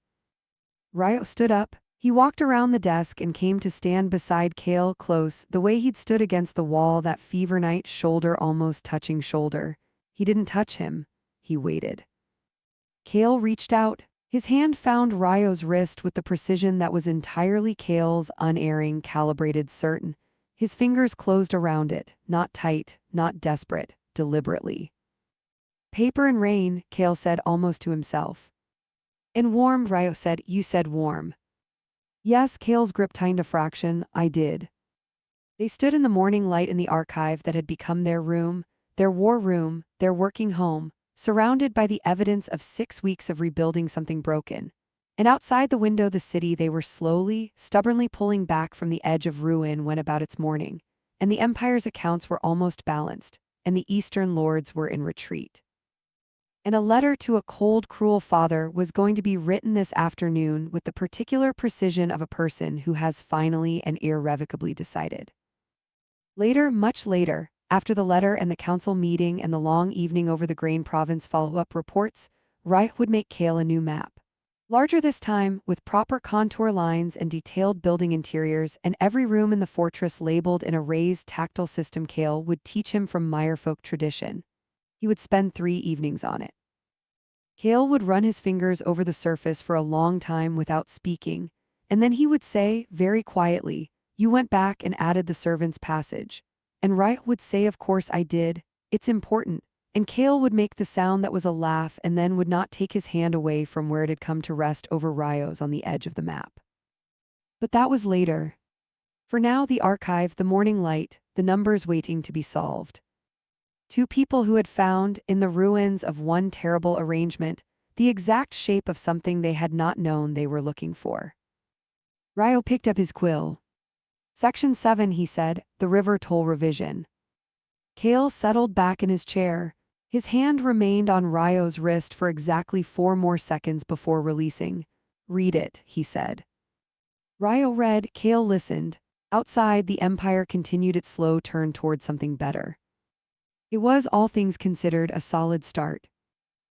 Speaker 1: Ryo stood up. He walked around the desk and came to stand beside Kale, close, the way he'd stood against the wall that fever night, shoulder almost touching shoulder. He didn't touch him. He waited. Kale reached out. His hand found Ryo's wrist with the precision that was entirely Kale's, unerring, calibrated, certain. His fingers closed around it, not tight, not desperate, deliberately. Paper and rain, Kale said almost to himself. And warm, Ryo said. You said warm. Yes, Kale's grip tightened a fraction. I did. They stood in the morning light in the archive that had become their room, their war room, their working home, surrounded by the evidence of 6 weeks of rebuilding something broken. And outside the window, the city they were slowly, stubbornly pulling back from the edge of ruin went about its mourning, and the empire's accounts were almost balanced, and the eastern lords were in retreat. And a letter to a cold, cruel father was going to be written this afternoon with the particular precision of a person who has finally and irrevocably decided. Later, much later, after the letter and the council meeting and the long evening over the grain province follow-up reports, Reich would make Kale a new map. Larger this time, with proper contour lines and detailed building interiors, and every room in the fortress labeled in a raised tactile system Kale would teach him from Meyerfolk tradition. He would spend 3 evenings on it. Kale would run his fingers over the surface for a long time without speaking, and then he would say, very quietly, "You went back and added the servant's passage." And Reich would say, "Of course I did. It's important." And Kale would make the sound that was a laugh and then would not take his hand away from where it had come to rest over Ryo's on the edge of the map. But that was later. For now, the archive, the morning light, the numbers waiting to be solved. 2 people who had found, in the ruins of one terrible arrangement, the exact shape of something they had not known they were looking for. Ryo picked up his quill. Section 7, he said, the river toll revision. Kale settled back in his chair. His hand remained on Ryo's wrist for exactly 4 more seconds before releasing. "Read it," he said. Ryo read. Kale listened. Outside, the empire continued its slow turn toward something better. It was, all things considered, a solid start.